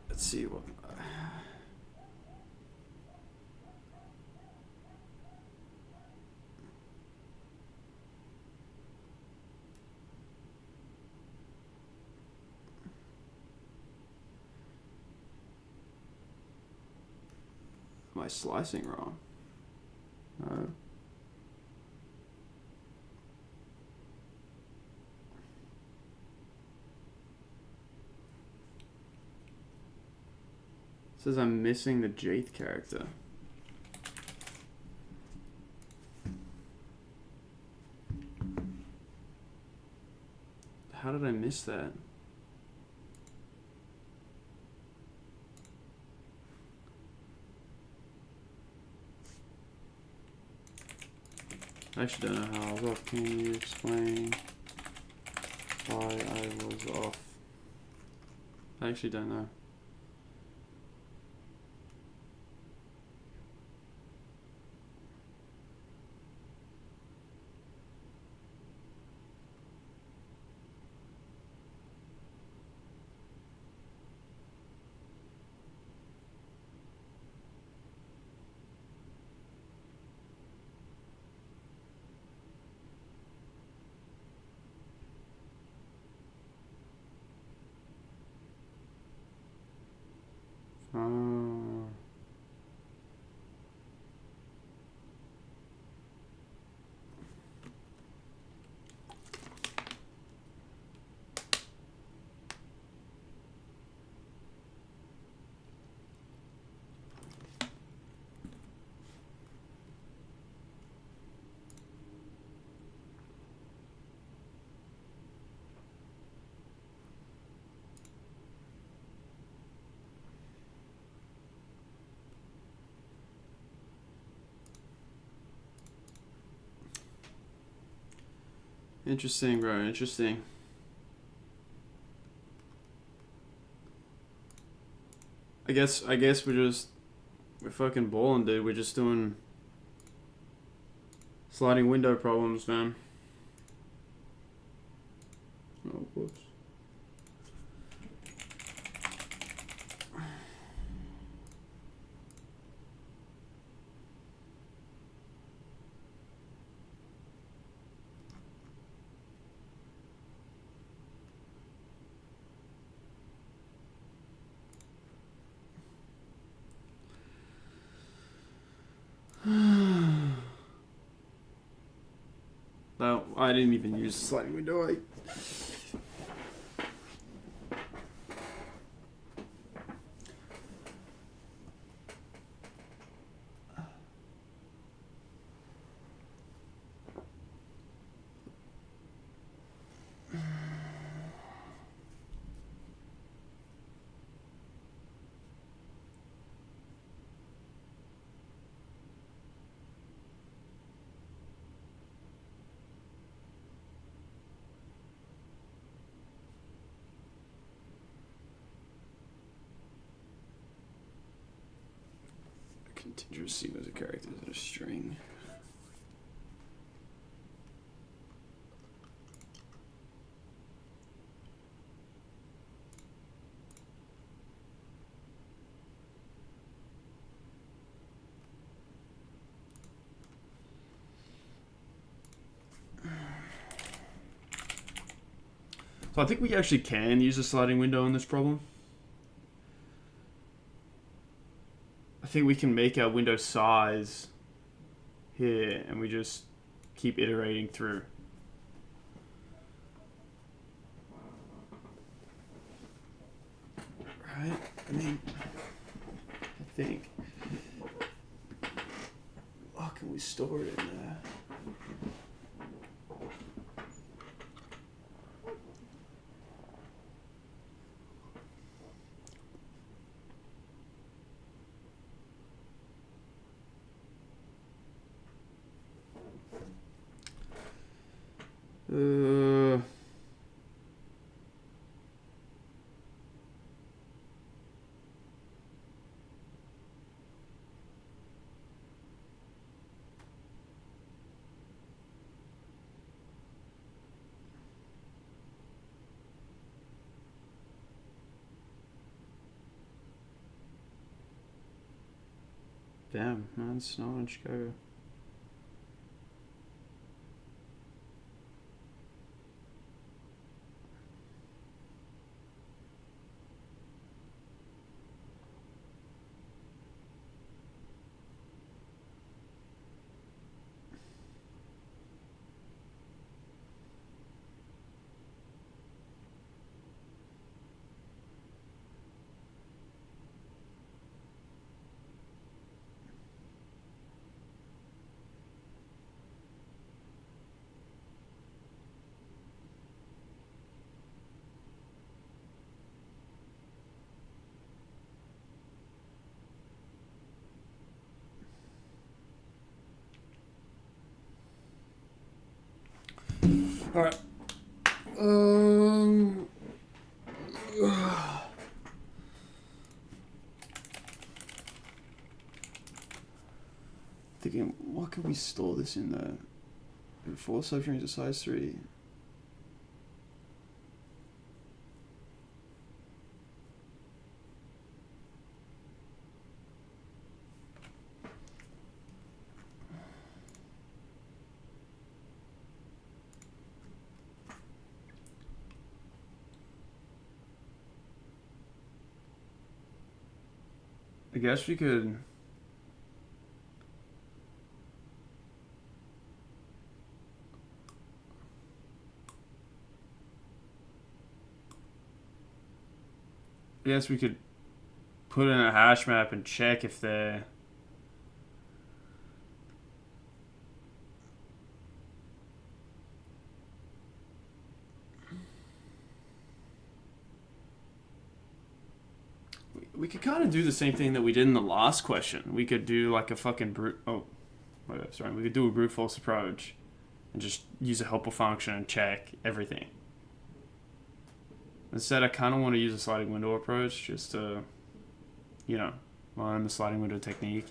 Let's see what. slicing wrong? No. It says I'm missing the Jaith character. How did I miss that? I actually don't know how I was off. Can you explain why I was off? I actually don't know. Oh. Interesting, bro. Interesting. I guess we're fucking balling, dude. We're just doing sliding window problems, man. Oh, whoops. No, I didn't even use the sliding window. Continuous sequence of characters in a string. So I think we actually can use a sliding window in this problem. I think we can make our window size here and we just keep iterating through. Right? I mean, I think. Oh, can we store it in there? Damn, man, it's not in Chicago. All right. Thinking, what could we store this in there? 4 subtrains of size 3. I guess we could. I guess we could put in a hash map and check if they're. We could kind of do the same thing that we did in the last question. We could do like a fucking brute. Oh, sorry. We could do a brute force approach and just use a helper function and check everything. Instead, I kind of want to use a sliding window approach just to, learn the sliding window technique.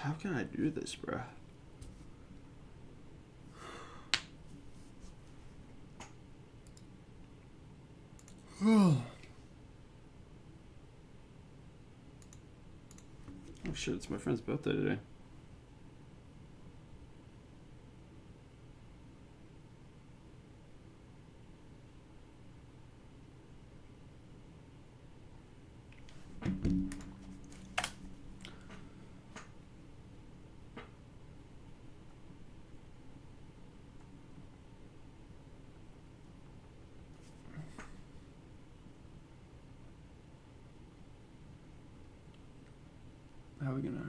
How can I do this, bruh? Oh shit, it's my friend's birthday today. How are we gonna...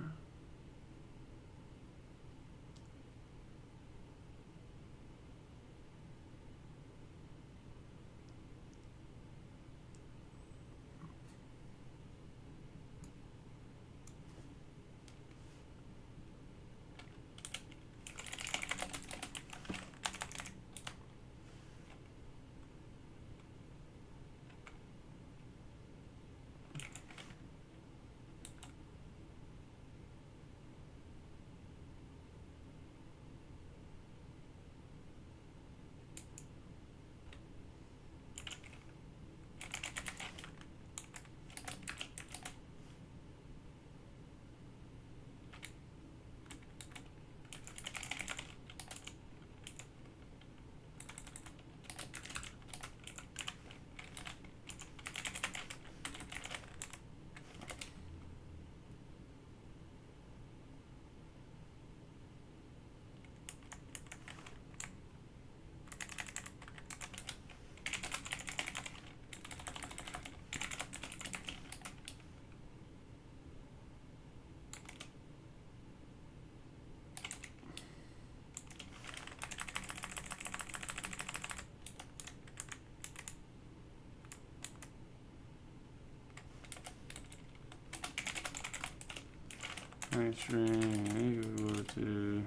String equal to...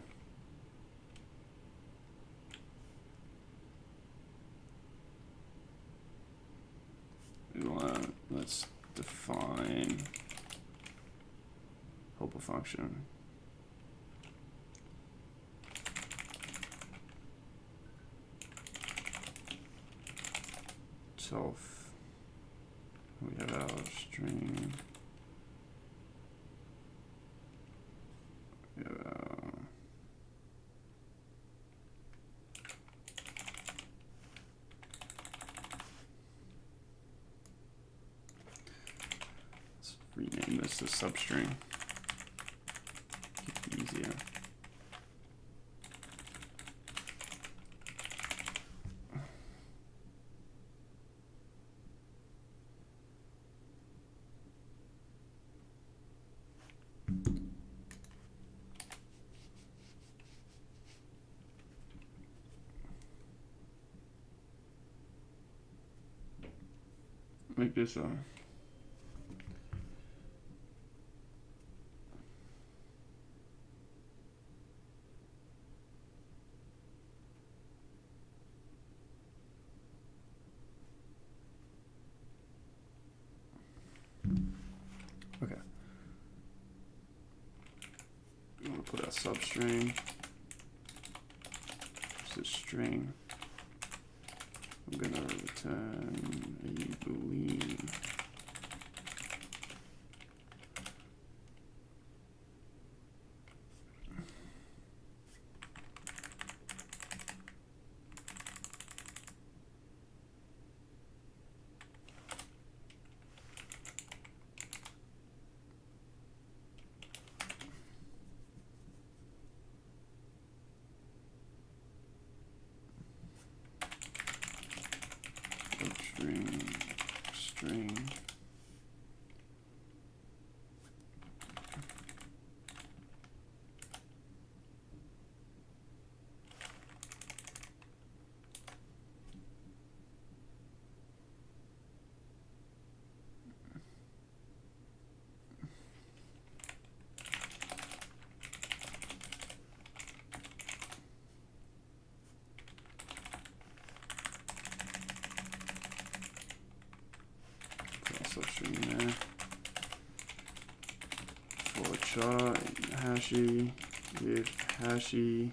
let's define helper function. Self. We have our string. We have our rename this to substring. Keep it easier. Make this okay. I'm gonna put a substring. This is string. I'm gonna return a boolean. String. Substring there. For char hashy with hashy.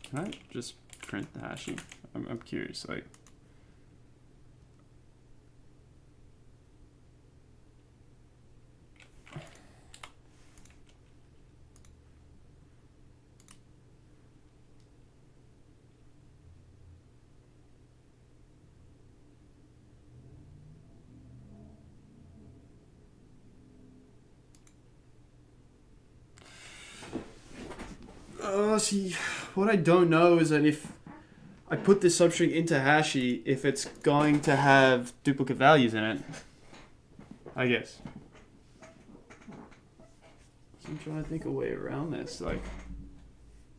Can I just print the hashy? I'm curious, like. See, what I don't know is that if I put this substring into hashy, if it's going to have duplicate values in it. I guess. So I'm trying to think a way around this. Like,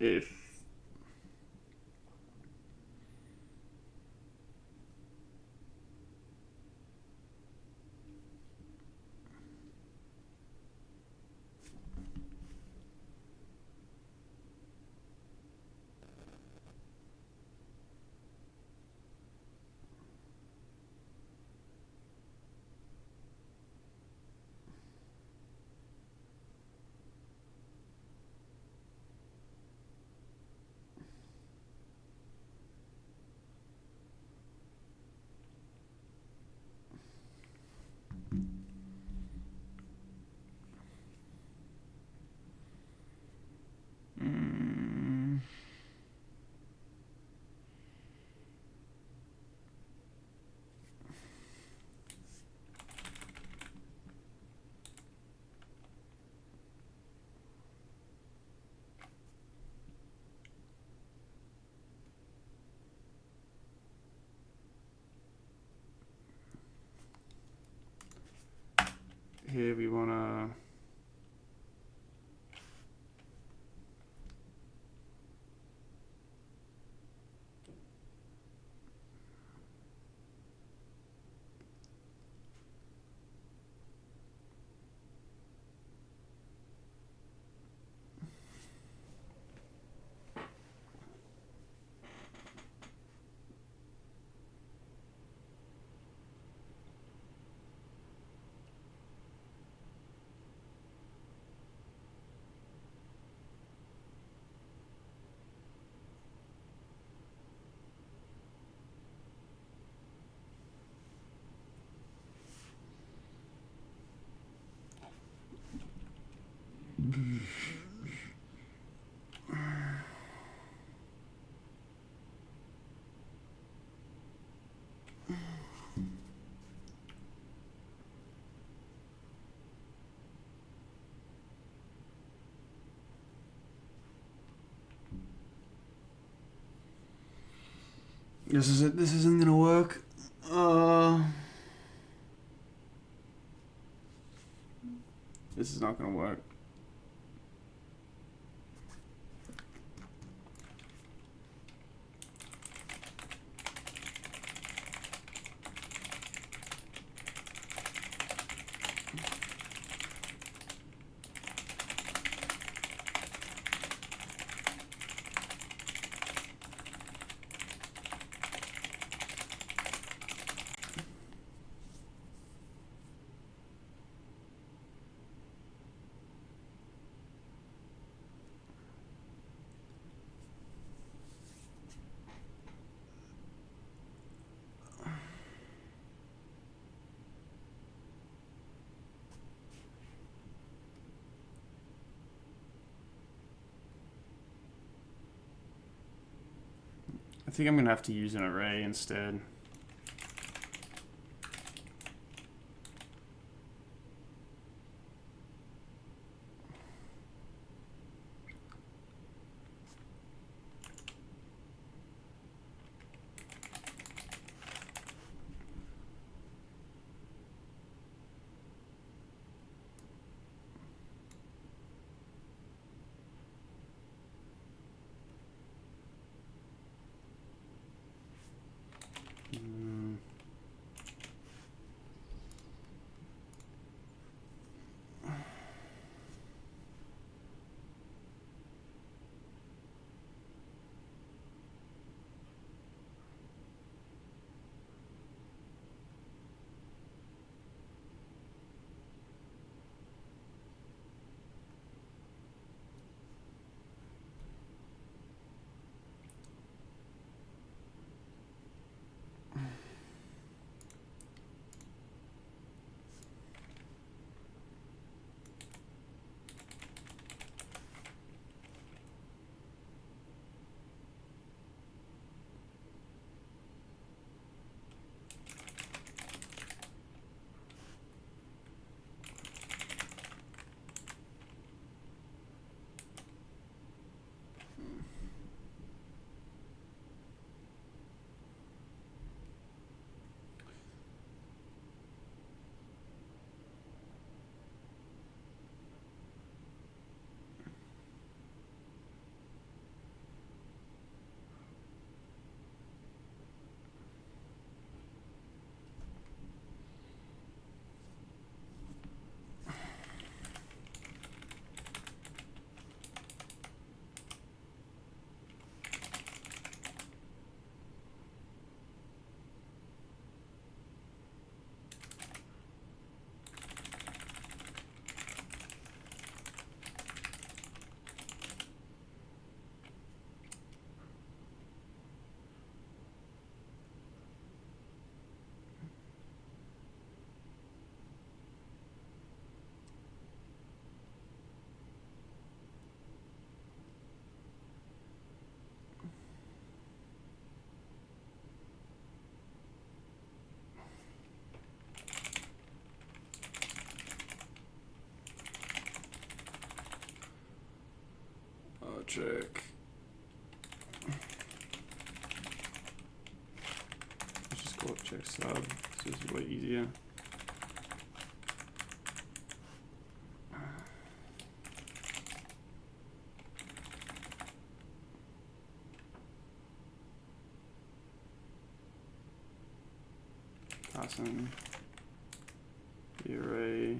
if here we wanna this isn't gonna work. This is not gonna work. I think I'm gonna have to use an array instead. Check. Let's just call it check sub. So this is way easier. Python the array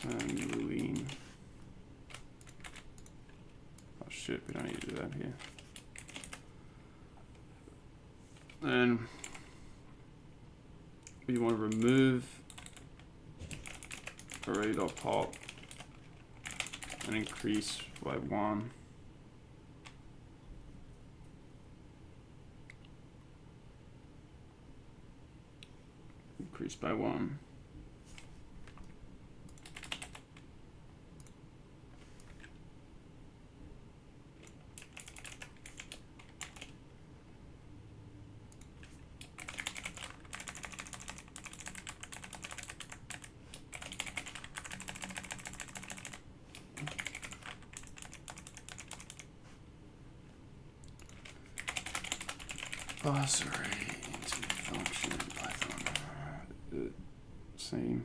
return boolean. Oh shit, we don't need to do that here. Then we want to remove array.pop and increase by 1. Increase by 1. Pass array into function in Python. Same.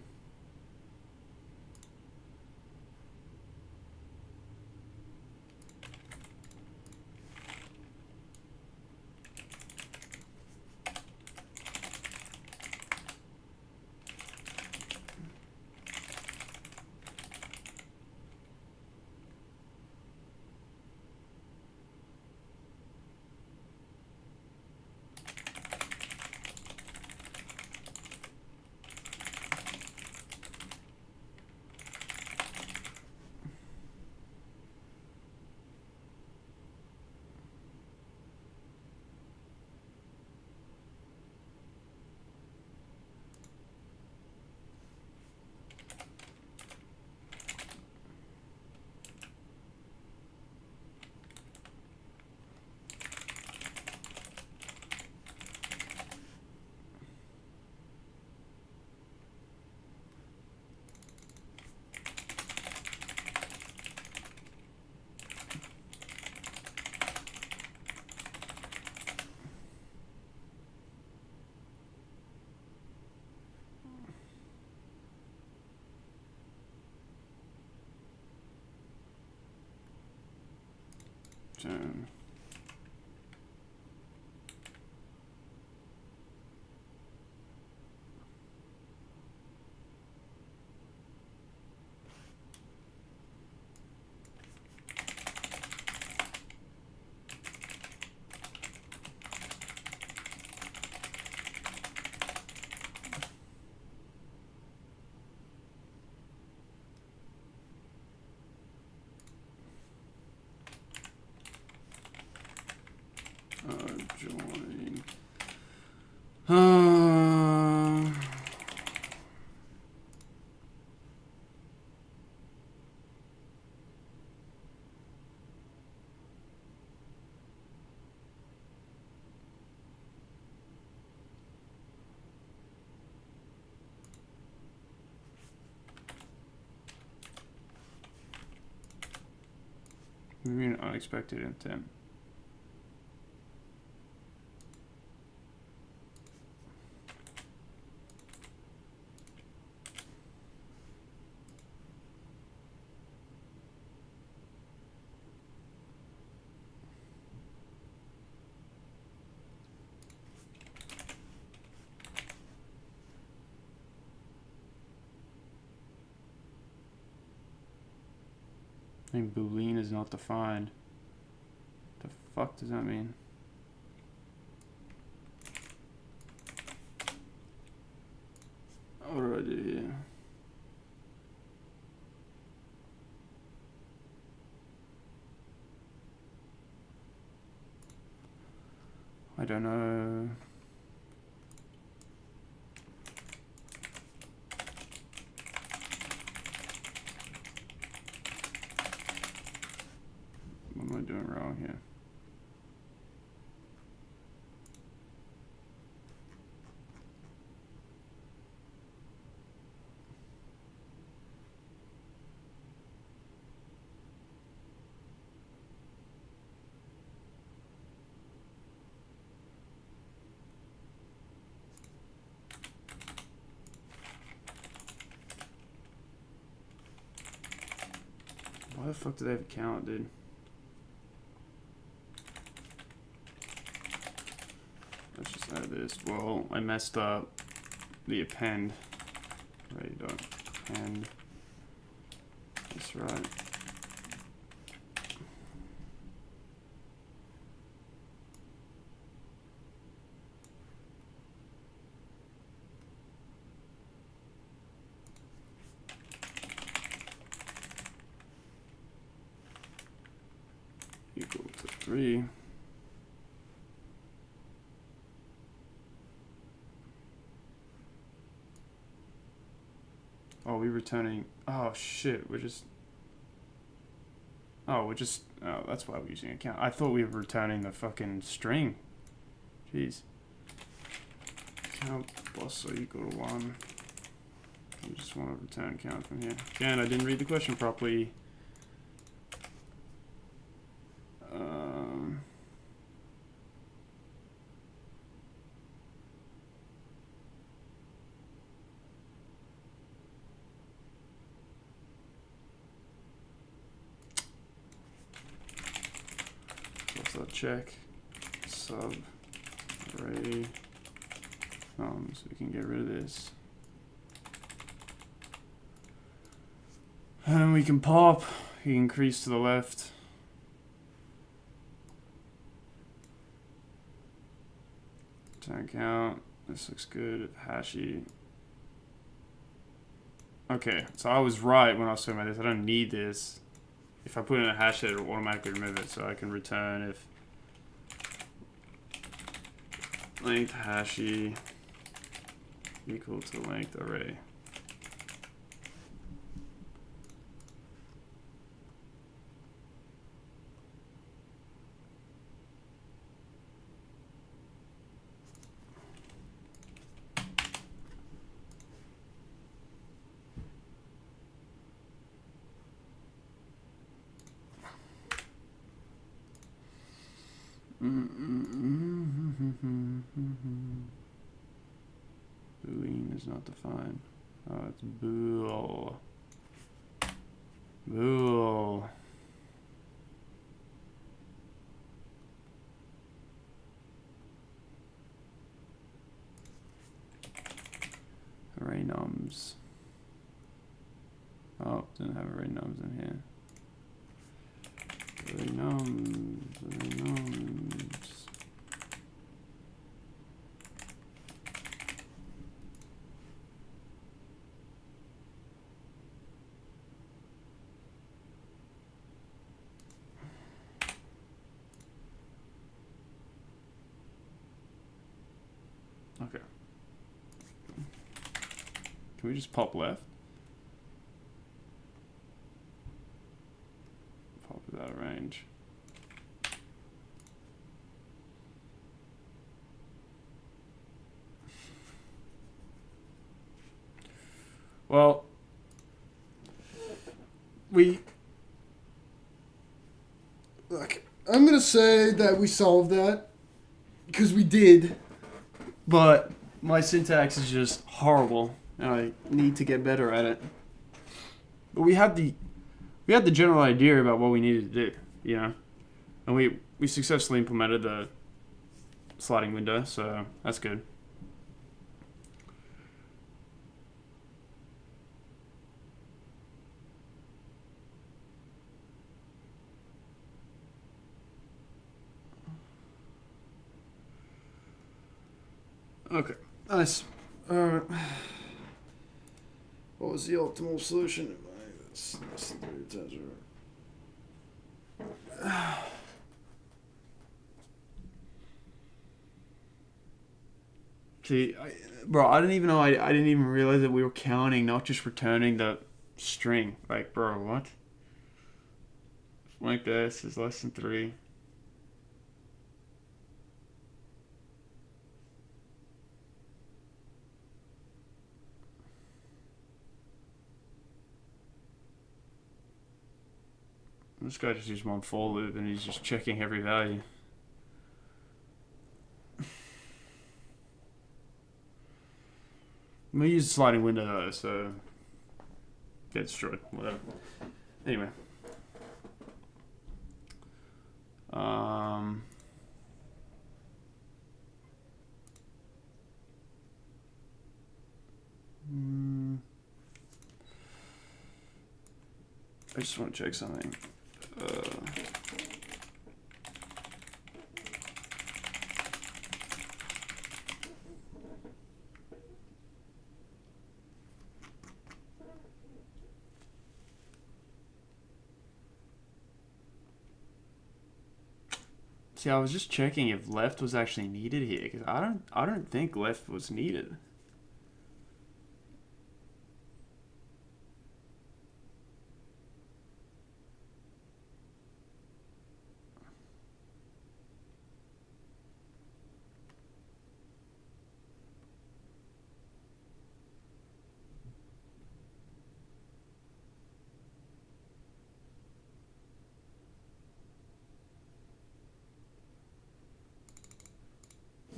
Turn. Join. We mean unexpected intent. I think boolean is not defined. The fuck does that mean? What do I do here? I don't know. What am I doing wrong here? Why the fuck do they have a count, dude? Let's just add this. first. Well, I messed up the append. Array dot append. That's right. Equal to 3. Oh, we're returning. Oh shit, we're just. Oh, that's why we're using a count. I thought we were returning the fucking string. Jeez. Count plus or equal to 1. I just want to return count from here. Again, I didn't read the question properly. Plus check sub array. So we can get rid of this. And we can pop, we increase to the left. Turn count, this looks good, hashy. Okay, so I was right when I was talking about this, I don't need this. If I put in a hash, it will automatically remove it, so I can return if length hashy equal to length array. Boolean is not defined. Oh, it's bool. Bool. Array nums. Oh, didn't have array nums in here. Array nums. Array nums. Okay. Can we just pop left? Pop without a range. Well, look, I'm gonna say that we solved that because we did. but my syntax is just horrible, and I need to get better at it. But we had the general idea about what we needed to do, you know, and we successfully implemented the sliding window, so that's good. Okay, nice. What was the optimal solution? See, bro, I didn't even know. I didn't even realize that we were counting, not just returning the string. Like, bro, what? Like this is less than 3. This guy just used one for loop and he's just checking every value. I'm gonna use the sliding window though, so get destroyed. Whatever. Anyway. I just want to check something. See, I was just checking if left was actually needed here, because I don't think left was needed.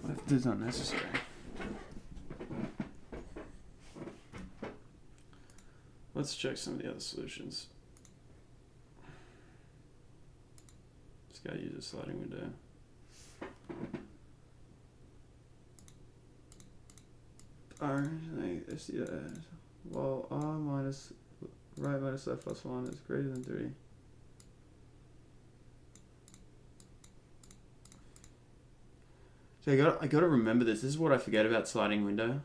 Left is unnecessary. Let's check some of the other solutions. Just gotta use a sliding window. Let's see that. Well, R minus right minus left plus 1 is greater than 3. So I gotta remember this. This is what I forget about sliding window.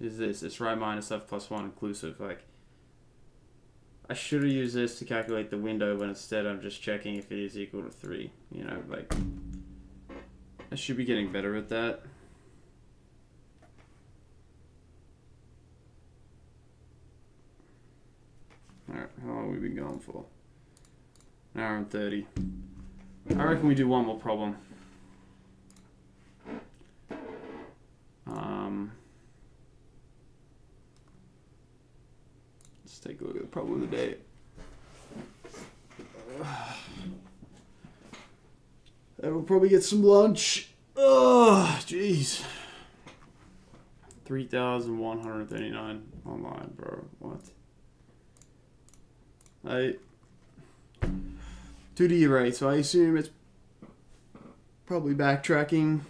Is this? It's right minus left plus 1 inclusive. Like, I should have used this to calculate the window, but instead I'm just checking if it is equal to 3. You know, like, I should be getting better at that. Alright, how long have we been going for? An hour and 30. I reckon we do one more problem. Let's take a look at the problem of the day. And we'll probably get some lunch. Oh, jeez. 3,139 online, bro. What? 2D array, so I assume it's probably backtracking.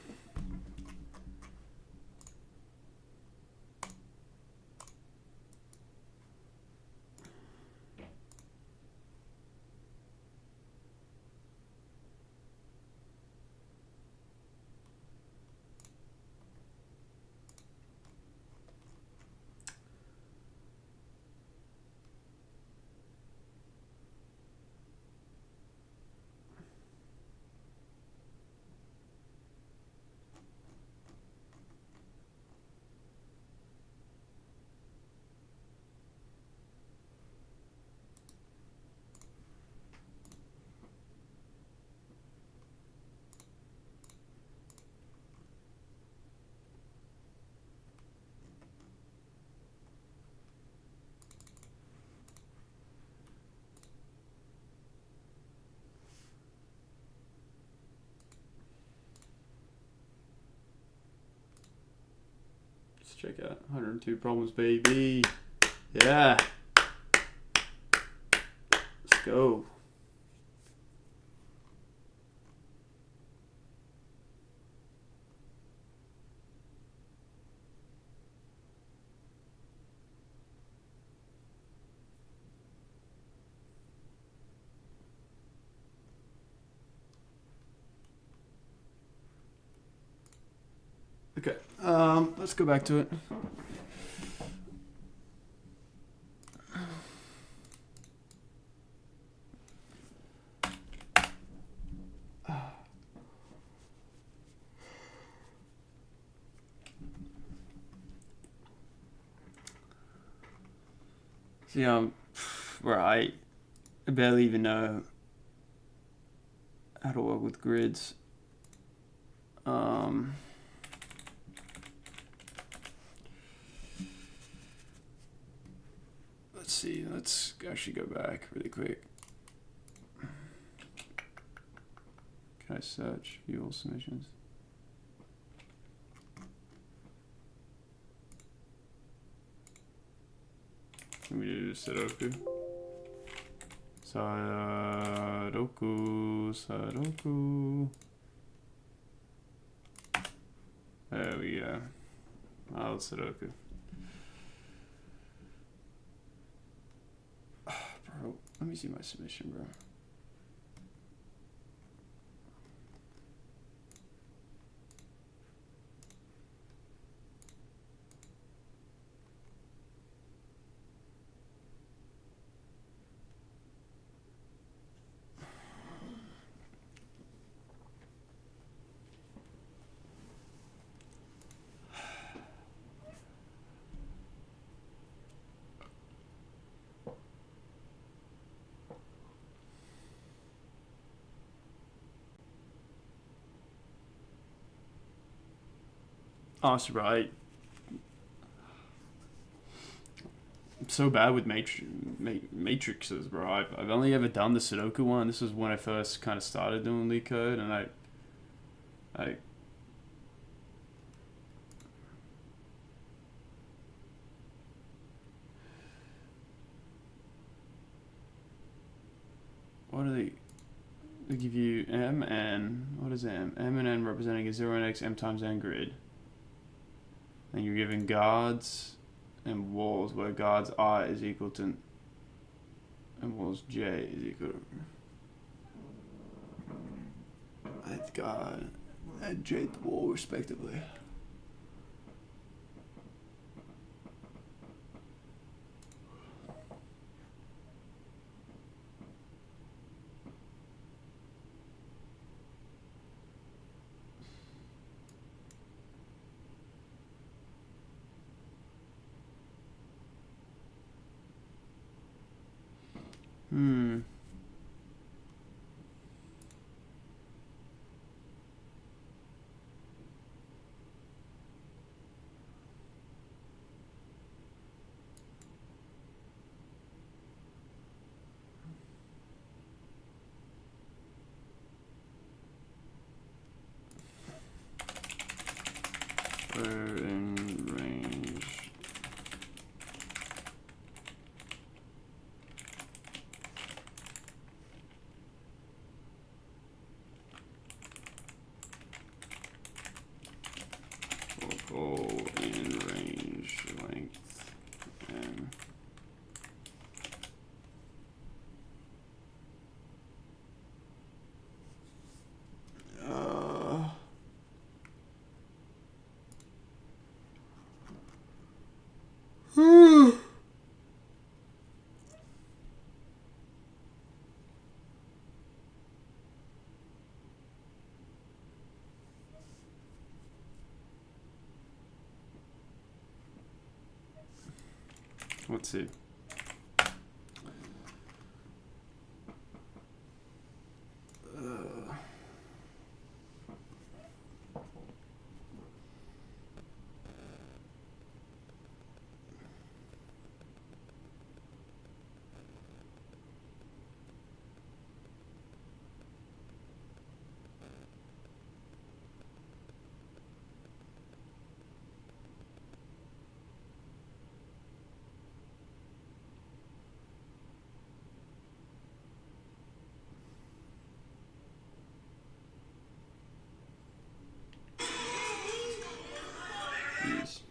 Let's check out 102 problems, baby. Yeah. Let's go. Okay, let's go back to it. See, where I barely even know how to work with grids. Let's see, let's actually go back really quick. Can I search view all submissions? Can we do Sudoku? Sudoku. There we go. Oh, Sudoku. Bro, let me see my submission, bro. Honestly, bro, I'm so bad with matrices, bro. I've only ever done the Sudoku one. This was when I first kind of started doing Leetcode, and I what are they give you M and what is M? M and N representing a 0 and X M times N grid. And you're given guards and walls where guards I is equal to and walls J is equal to at guard and J wall respectively. Hmm. Where in range? Local in range length and let's see. Jeez.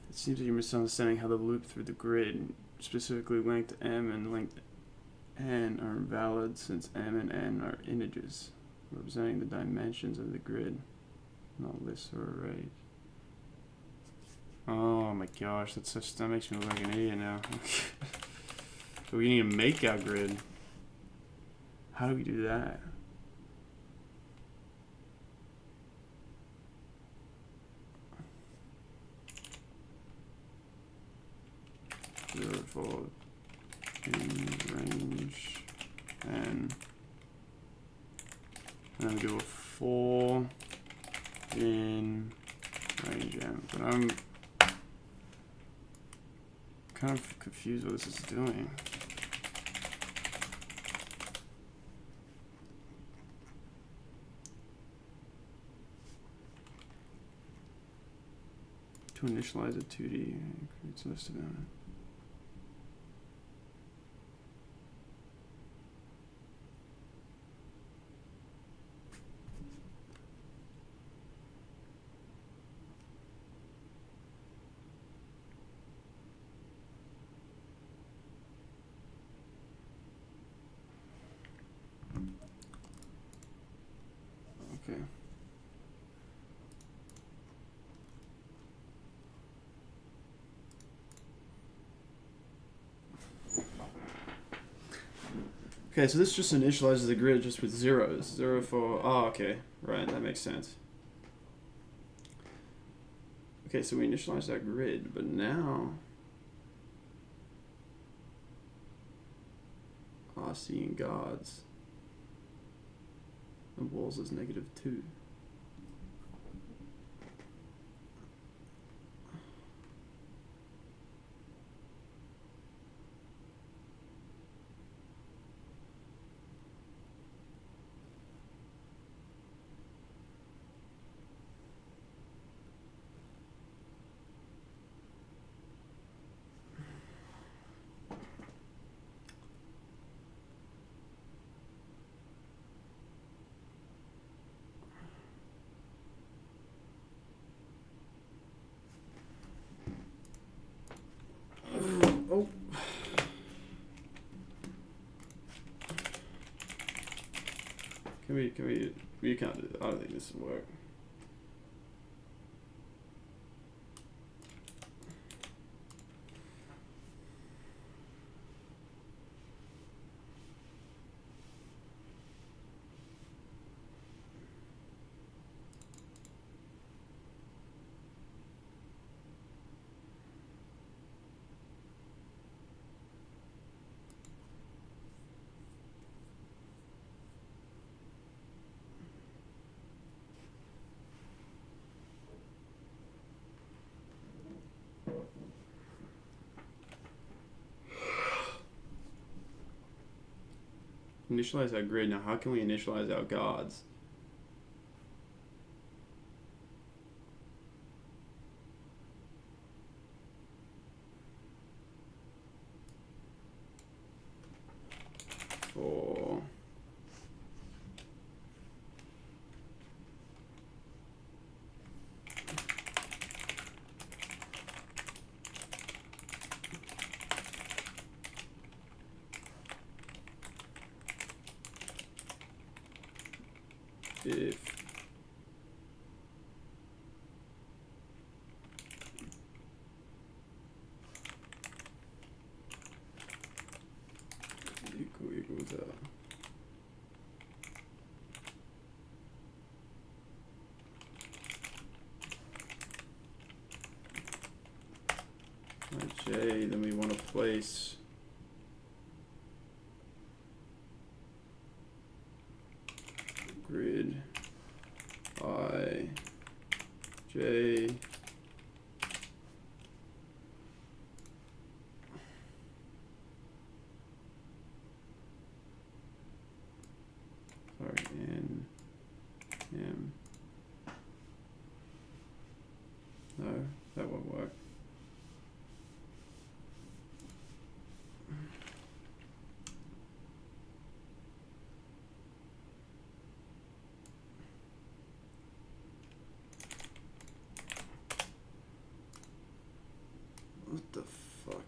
It seems that you're misunderstanding how the loop through the grid, specifically length M and length N, are invalid since M and N are integers, representing the dimensions of the grid, not lists or arrays. Oh my gosh, that makes me look like an idiot now. So we need to make our grid. How do we do that? for in range and then we do a for in range n. But I'm kind of confused what this is doing. To initialize a 2D, creates a list of them. Okay. Okay, so this just initializes the grid just with zeros. 0 for, oh, okay. Right, that makes sense. Okay, so we initialize that grid, but now RC and guards. And walls is -2. Oh. We can't do that. I don't think this will work. Initialize our grid. Now, how can we initialize our guards? For if equals J, then we want to place grid I J sorry N M. No, that won't work. What the fuck?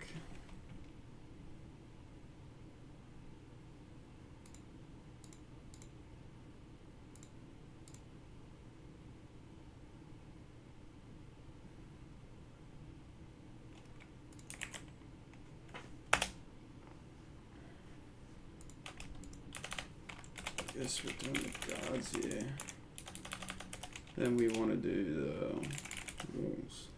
I guess we're doing the guards here. Then we want to do the walls.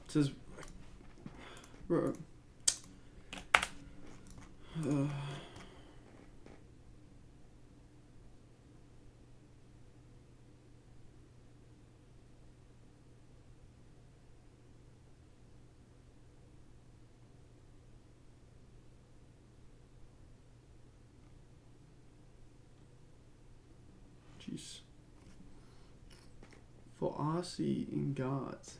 It says, jeez. For RC in guards.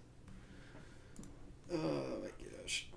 Oh my gosh.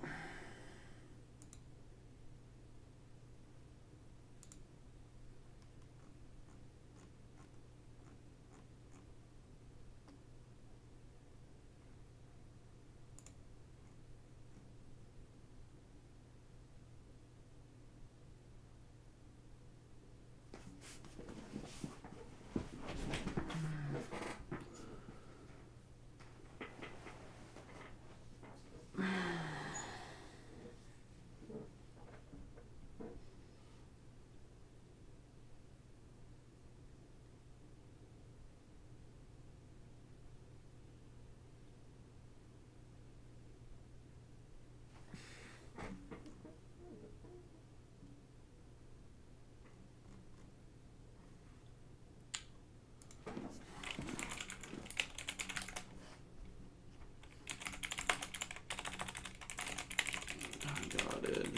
Got it.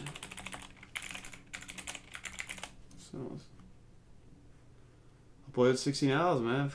So I played 16 hours, man.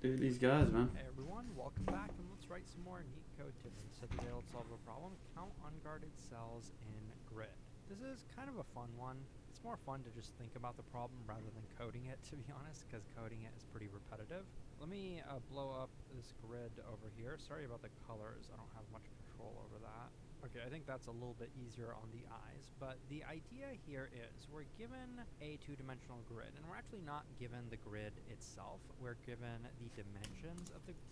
Dude, these guys, man. Hey everyone, welcome back, and let's write some more neat code today. So today let's solve a problem. Count unguarded cells in grid. This is kind of a fun one. It's more fun to just think about the problem rather than coding it, to be honest, because coding it is pretty repetitive. Let me blow up this grid over here. Sorry about the colors. I don't have much control over that. Okay, I think that's a little bit easier on the eyes, but the idea here is we're given a two-dimensional grid, and we're actually not given the grid itself. We're given the dimensions of the grid.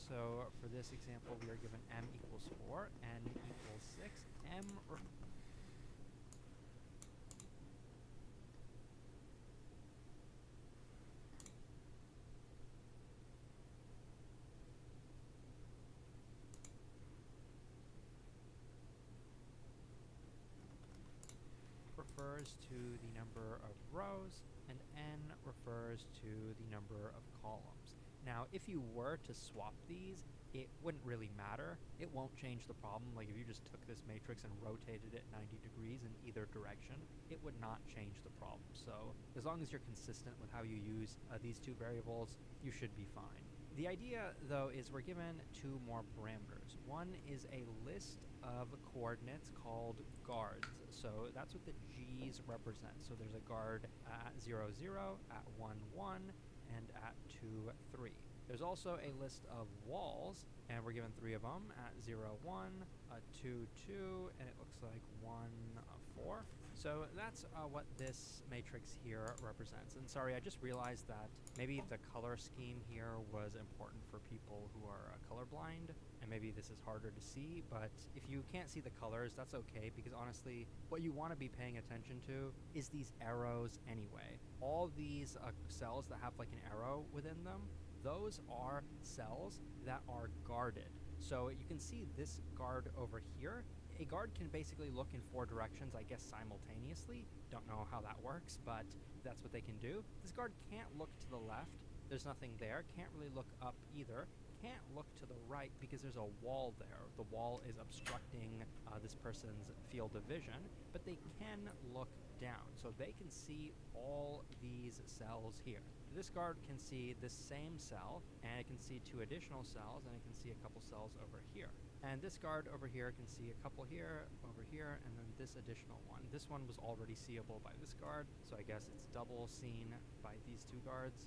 So for this example, we are given m equals 4, n equals 6, m refers to the number of rows, and n refers to the number of columns. Now, if you were to swap these, it wouldn't really matter. It won't change the problem. Like if you just took this matrix and rotated it 90 degrees in either direction, it would not change the problem. So as long as you're consistent with how you use these two variables, you should be fine. The idea, though, is we're given two more parameters. One is a list of coordinates called guards. So that's what the G's represent. So there's a guard at 0, 0, at 1, 1, and at 2, 3. There's also a list of walls, and we're given 3 of them at 0, 1, 2, 2, and it looks like 1, 4. So that's what this matrix here represents. And sorry, I just realized that maybe the color scheme here was important for people who are colorblind, and maybe this is harder to see, but if you can't see the colors, that's okay, because honestly, what you want to be paying attention to is these arrows anyway. All these cells that have like an arrow within them, those are cells that are guarded. So you can see this guard over here. A guard can basically look in 4 directions, I guess, simultaneously. Don't know how that works, but that's what they can do. This guard can't look to the left. There's nothing there. Can't really look up either. Can't look to the right because there's a wall there. The wall is obstructing this person's field of vision, but they can look down. So they can see all these cells here. This guard can see this same cell, and it can see 2 additional cells, and it can see a couple cells over here. And this guard over here can see a couple here, over here, and then this additional one. This one was already seeable by this guard, so I guess it's double seen by these 2 guards,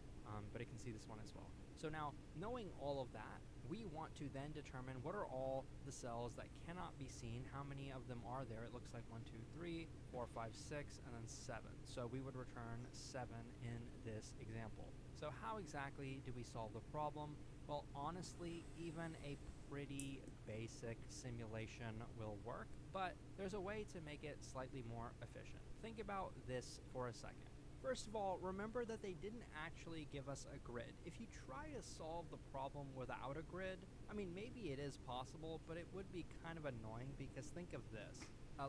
but it can see this one as well. So now, knowing all of that, we want to then determine what are all the cells that cannot be seen, how many of them are there. It looks like 1, 2, 3, 4, 5, 6, and then 7. So we would return 7 in this example. So how exactly do we solve the problem? Well, honestly, even a pretty basic simulation will work, but there's a way to make it slightly more efficient. Think about this for a second. First of all, remember that they didn't actually give us a grid. If you try to solve the problem without a grid, I mean, maybe it is possible, but it would be kind of annoying because think of this.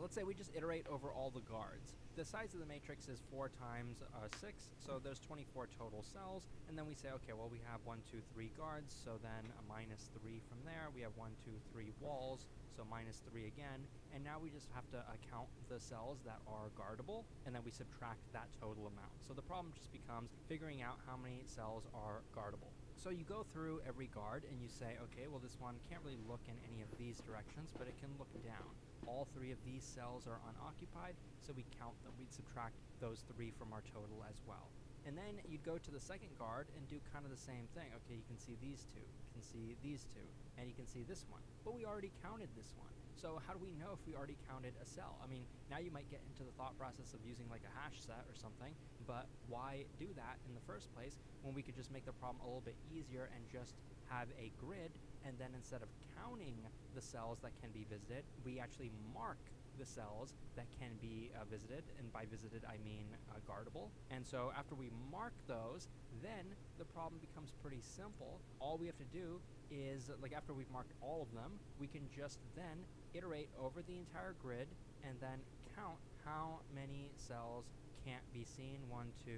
Let's say we just iterate over all the guards. The size of the matrix is 4 times 6, so there's 24 total cells, and then we say, okay, well, we have 1, 2, 3 guards, so then a minus 3 from there. We have 1, 2, 3 walls, so minus 3 again, and now we just have to count the cells that are guardable, and then we subtract that total amount. So the problem just becomes figuring out how many cells are guardable. So you go through every guard and you say, okay, well, this one can't really look in any of these directions, but it can look down. All 3 of these cells are unoccupied, so we count them. We'd subtract those 3 from our total as well. And then you'd go to the second guard and do kind of the same thing. Okay, you can see these 2, you can see these 2, and you can see this one. But we already counted this one. So how do we know if we already counted a cell? I mean, now you might get into the thought process of using like a hash set or something, but why do that in the first place when we could just make the problem a little bit easier and just have a grid, and then instead of counting the cells that can be visited, we actually mark the cells that can be visited, and by visited I mean guardable. And so after we mark those, then the problem becomes pretty simple. All we have to do is, like after we've marked all of them, we can just then iterate over the entire grid and then count how many cells can't be seen. 1, 2,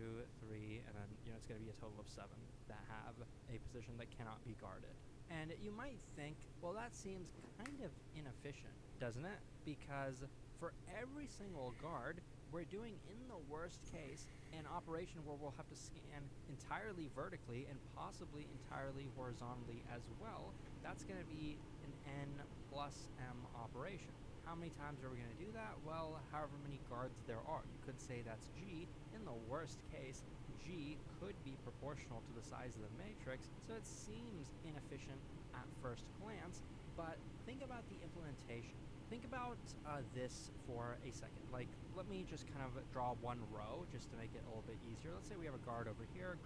3, and then it's going to be a total of 7 that have a position that cannot be guarded. And you might think, well, that seems kind of inefficient, doesn't it? Because for every single guard, we're doing, in the worst case, an operation where we'll have to scan entirely vertically and possibly entirely horizontally as well. That's going to be an n plus m operation. How many times are we going to do that? Well, however many guards there are. You could say that's g. In the worst case, g could be proportional to the size of the matrix, so it seems inefficient at first glance, but think about the implementation. Think about this for a second. Like, let me just kind of draw one row just to make it a little bit easier. Let's say we have a guard over here,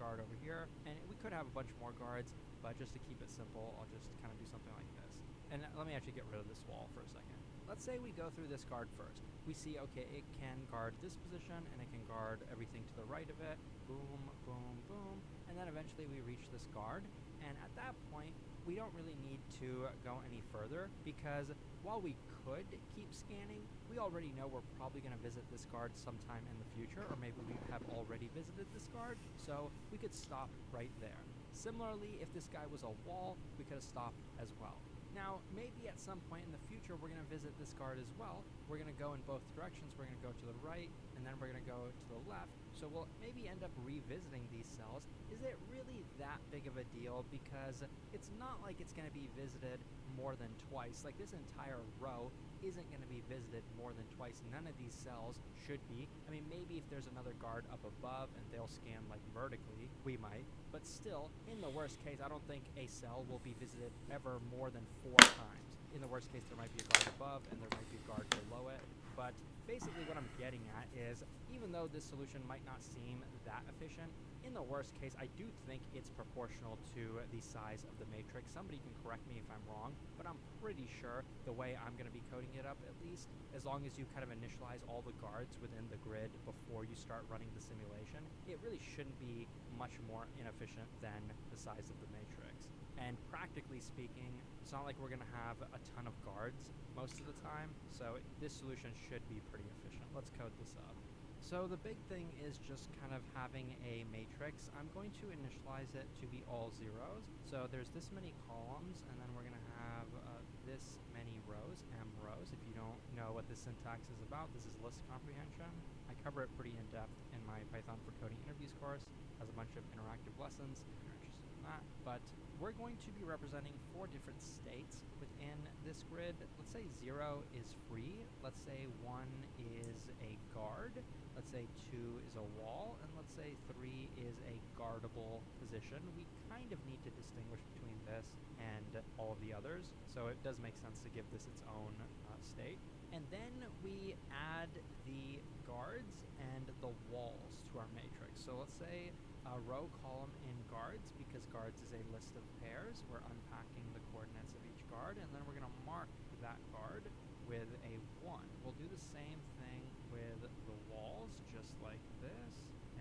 and we could have a bunch more guards, but just to keep it simple, I'll just kind of do something like this. And let me actually get rid of this wall for a second. Let's say we go through this guard first. We see, okay, it can guard this position, and it can guard everything to the right of it. Boom, boom, boom. And then eventually we reach this guard. And at that point, we don't really need to go any further, because while we could keep scanning, we already know we're probably going to visit this guard sometime in the future, or maybe we have already visited this guard, so we could stop right there. Similarly, if this guy was a wall, we could have stopped as well. Now, maybe at some point in the future, we're going to visit this guard as well. We're going to go in both directions. We're going to go to the right, and then we're going to go to the left. So we'll maybe end up revisiting these cells. Is it really that big of a deal? Because it's not like it's going to be visited more than twice. Like, this entire row isn't going to be visited more than twice. None of these cells should be. I mean, maybe if there's another guard up above and they'll scan like vertically, we might. But still, in the worst case, I don't think a cell will be visited ever more than 4 times. In the worst case, there might be a guard above and there might be a guard below it. But basically what I'm getting at is, even though this solution might not seem that efficient, in the worst case, I do think it's proportional to the size of the matrix. Somebody can correct me if I'm wrong, but I'm pretty sure the way I'm going to be coding it up, at least, as long as you kind of initialize all the guards within the grid before you start running the simulation, it really shouldn't be much more inefficient than the size of the matrix. And practically speaking, it's not like we're going to have a ton of guards most of the time, so this solution should be pretty efficient. Let's code this up. So the big thing is just kind of having a matrix. I'm going to initialize it to be all zeros. So there's this many columns, and then we're going to have this many rows, m rows. If you don't know what this syntax is about, this is list comprehension. I cover it pretty in depth in my Python for Coding Interviews course. It has a bunch of interactive lessons if you're interested in that. But we're going to be representing 4 different states within this grid. Let's say 0 is free, let's say 1 is a guard, let's say 2 is a wall, and let's say 3 is a guardable position. We kind of need to distinguish between this and all of the others, so it does make sense to give this its own state. And then we add the guards and the walls to our matrix. So let's say row, column, and guards, because guards is a list of pairs. We're unpacking the coordinates of each guard, and then we're going to mark that guard with a 1. We'll do the same thing with the walls, just like this,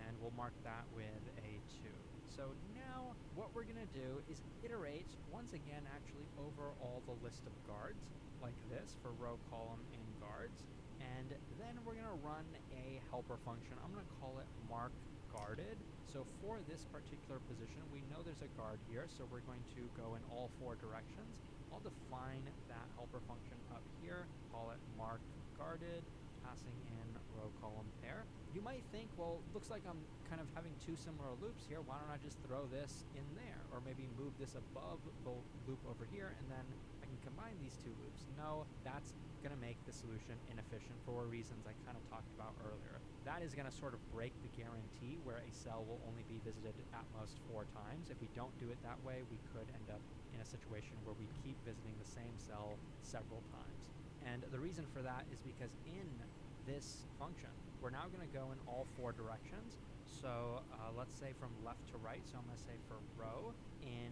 and we'll mark that with a 2. So now what we're going to do is iterate once again actually over all the list of guards, like this, for row, column, and guards. And then we're going to run a helper function. I'm going to call it mark guarded. So for this particular position, we know there's a guard here, so we're going to go in all 4 directions. I'll define that helper function up here, call it mark guarded, passing in row, column, pair. You might think, well, looks like I'm kind of having 2 similar loops here. Why don't I just throw this in there? Or maybe move this above the loop over here, and then I can combine these 2 loops. No, that's going to make the solution inefficient for reasons I kind of talked about earlier. That is going to sort of break the guarantee where a cell will only be visited at most 4 times. If we don't do it that way, we could end up in a situation where we keep visiting the same cell several times. And the reason for that is because in this function, we're now going to go in all 4 directions. So let's say from left to right. So I'm going to say for row in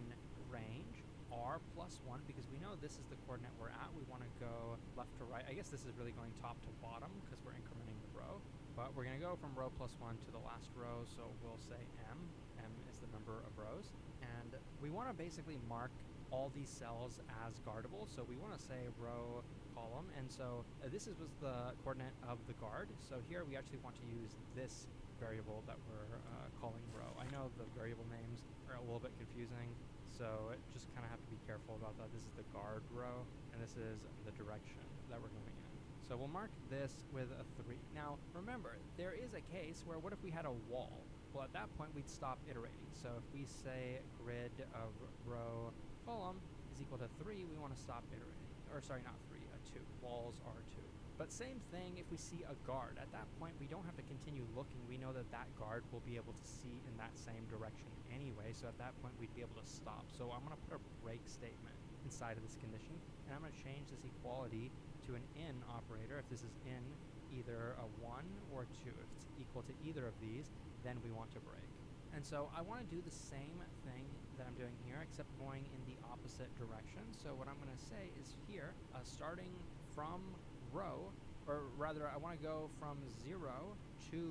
range r plus 1, because we know this is the coordinate we're at. We want to go left to right. I guess this is really going top to bottom because we're incrementing the row. But we're going to go from row plus 1 to the last row. So we'll say m. M is the number of rows. And we want to basically mark all these cells as guardable. So we want to say row, column, and so this was the coordinate of the guard. So here we actually want to use this variable that we're calling row. I know the variable names are a little bit confusing, so just kind of have to be careful about that. This is the guard row, and this is the direction that we're going in. So we'll mark this with a 3. Now, remember, there is a case where what if we had a wall? Well, at that point, we'd stop iterating. So if we say grid of row, column is equal to 3, we want to stop iterating. Or sorry, not 3, a 2. Walls are 2. But same thing if we see a guard. At that point, we don't have to continue looking. We know that that guard will be able to see in that same direction anyway. So at that point, we'd be able to stop. So I'm going to put a break statement inside of this condition. And I'm going to change this equality to an in operator. If this is in either a 1 or 2. If it's equal to either of these, then we want to break. And so I want to do the same thing that I'm doing here, except going in the opposite direction. So what I'm going to say is here, starting from row, or rather I want to go from 0 to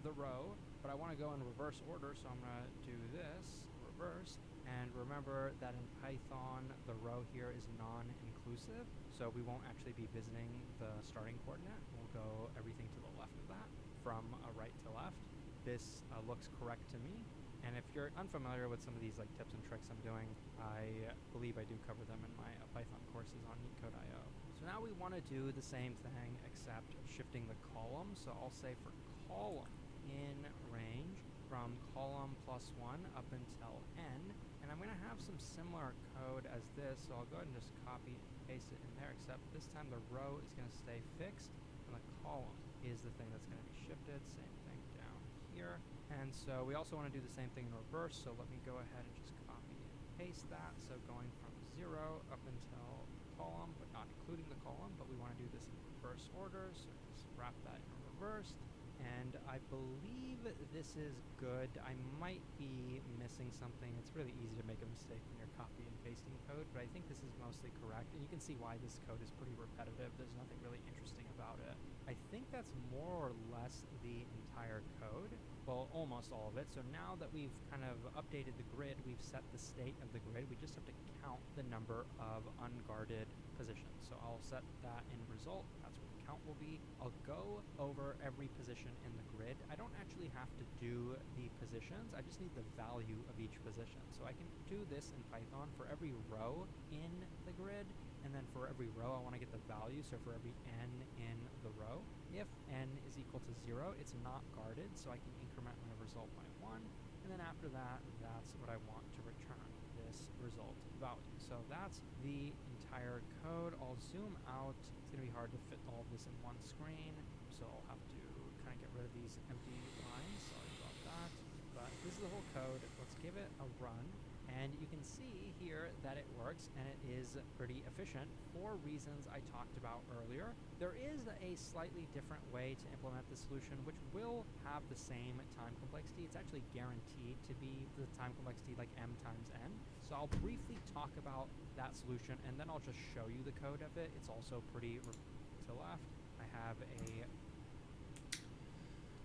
the row, but I want to go in reverse order. So I'm going to do this, reverse. And remember that in Python, the row here is non-inclusive. So we won't actually be visiting the starting coordinate. We'll go everything to the left of that, from right to left. This looks correct to me. And if you're unfamiliar with some of these like tips and tricks I'm doing, I believe I do cover them in my Python courses on Leetcode.io. So now we want to do the same thing except shifting the column. So I'll say for column in range from column plus 1 up until n. And I'm going to have some similar code as this. So I'll go ahead and just copy and paste it in there, except this time the row is going to stay fixed and the column is the thing that's going to be shifted. Same thing down here. And so we also want to do the same thing in reverse, so let me go ahead and just copy and paste that. So going from 0 up until column, but not including the column, but we want to do this in reverse order, so just wrap that in reversed. And I believe this is good. I might be missing something. It's really easy to make a mistake when you're copy and pasting code, but I think this is mostly correct. And you can see why this code is pretty repetitive. There's nothing really interesting about it. I think that's more or less the entire code. Well, almost all of it. So now that we've kind of updated the grid, we've set the state of the grid. We just have to count the number of unguarded positions. So I'll set that in result. That's what the count will be. I'll go over every position in the grid. I don't actually have to do the positions. I just need the value of each position. So I can do this in Python for every row in the grid. And then for every row, I want to get the value. So for every n in the row, if n is equal to 0, it's not guarded. So I can increment my result by 1. And then after that, that's what I want to return, this result value. So that's the entire code. I'll zoom out. It's going to be hard to fit all of this in one screen, so I'll have to kind of get rid of these empty lines. Sorry about that. But this is the whole code. Let's give it a run. And you can see here that it works, and it is pretty efficient for reasons I talked about earlier. There is a slightly different way to implement the solution, which will have the same time complexity. It's actually guaranteed to be the time complexity like m times n. So I'll briefly talk about that solution, and then I'll just show you the code of it. It's also pretty to left. I have a...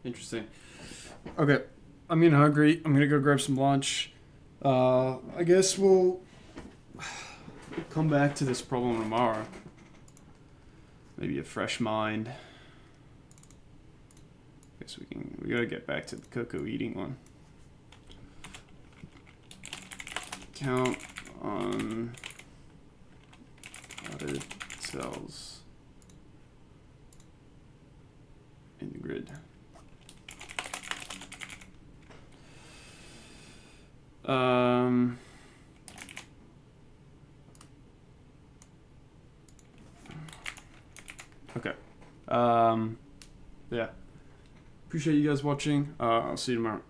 Interesting. Okay, I'm getting hungry. I'm gonna go grab some lunch. I guess we'll come back to this problem tomorrow. Maybe a fresh mind. Guess we gotta get back to the cocoa eating one. Count on dotted cells in the grid. Okay. Yeah. Appreciate you guys watching. I'll see you tomorrow.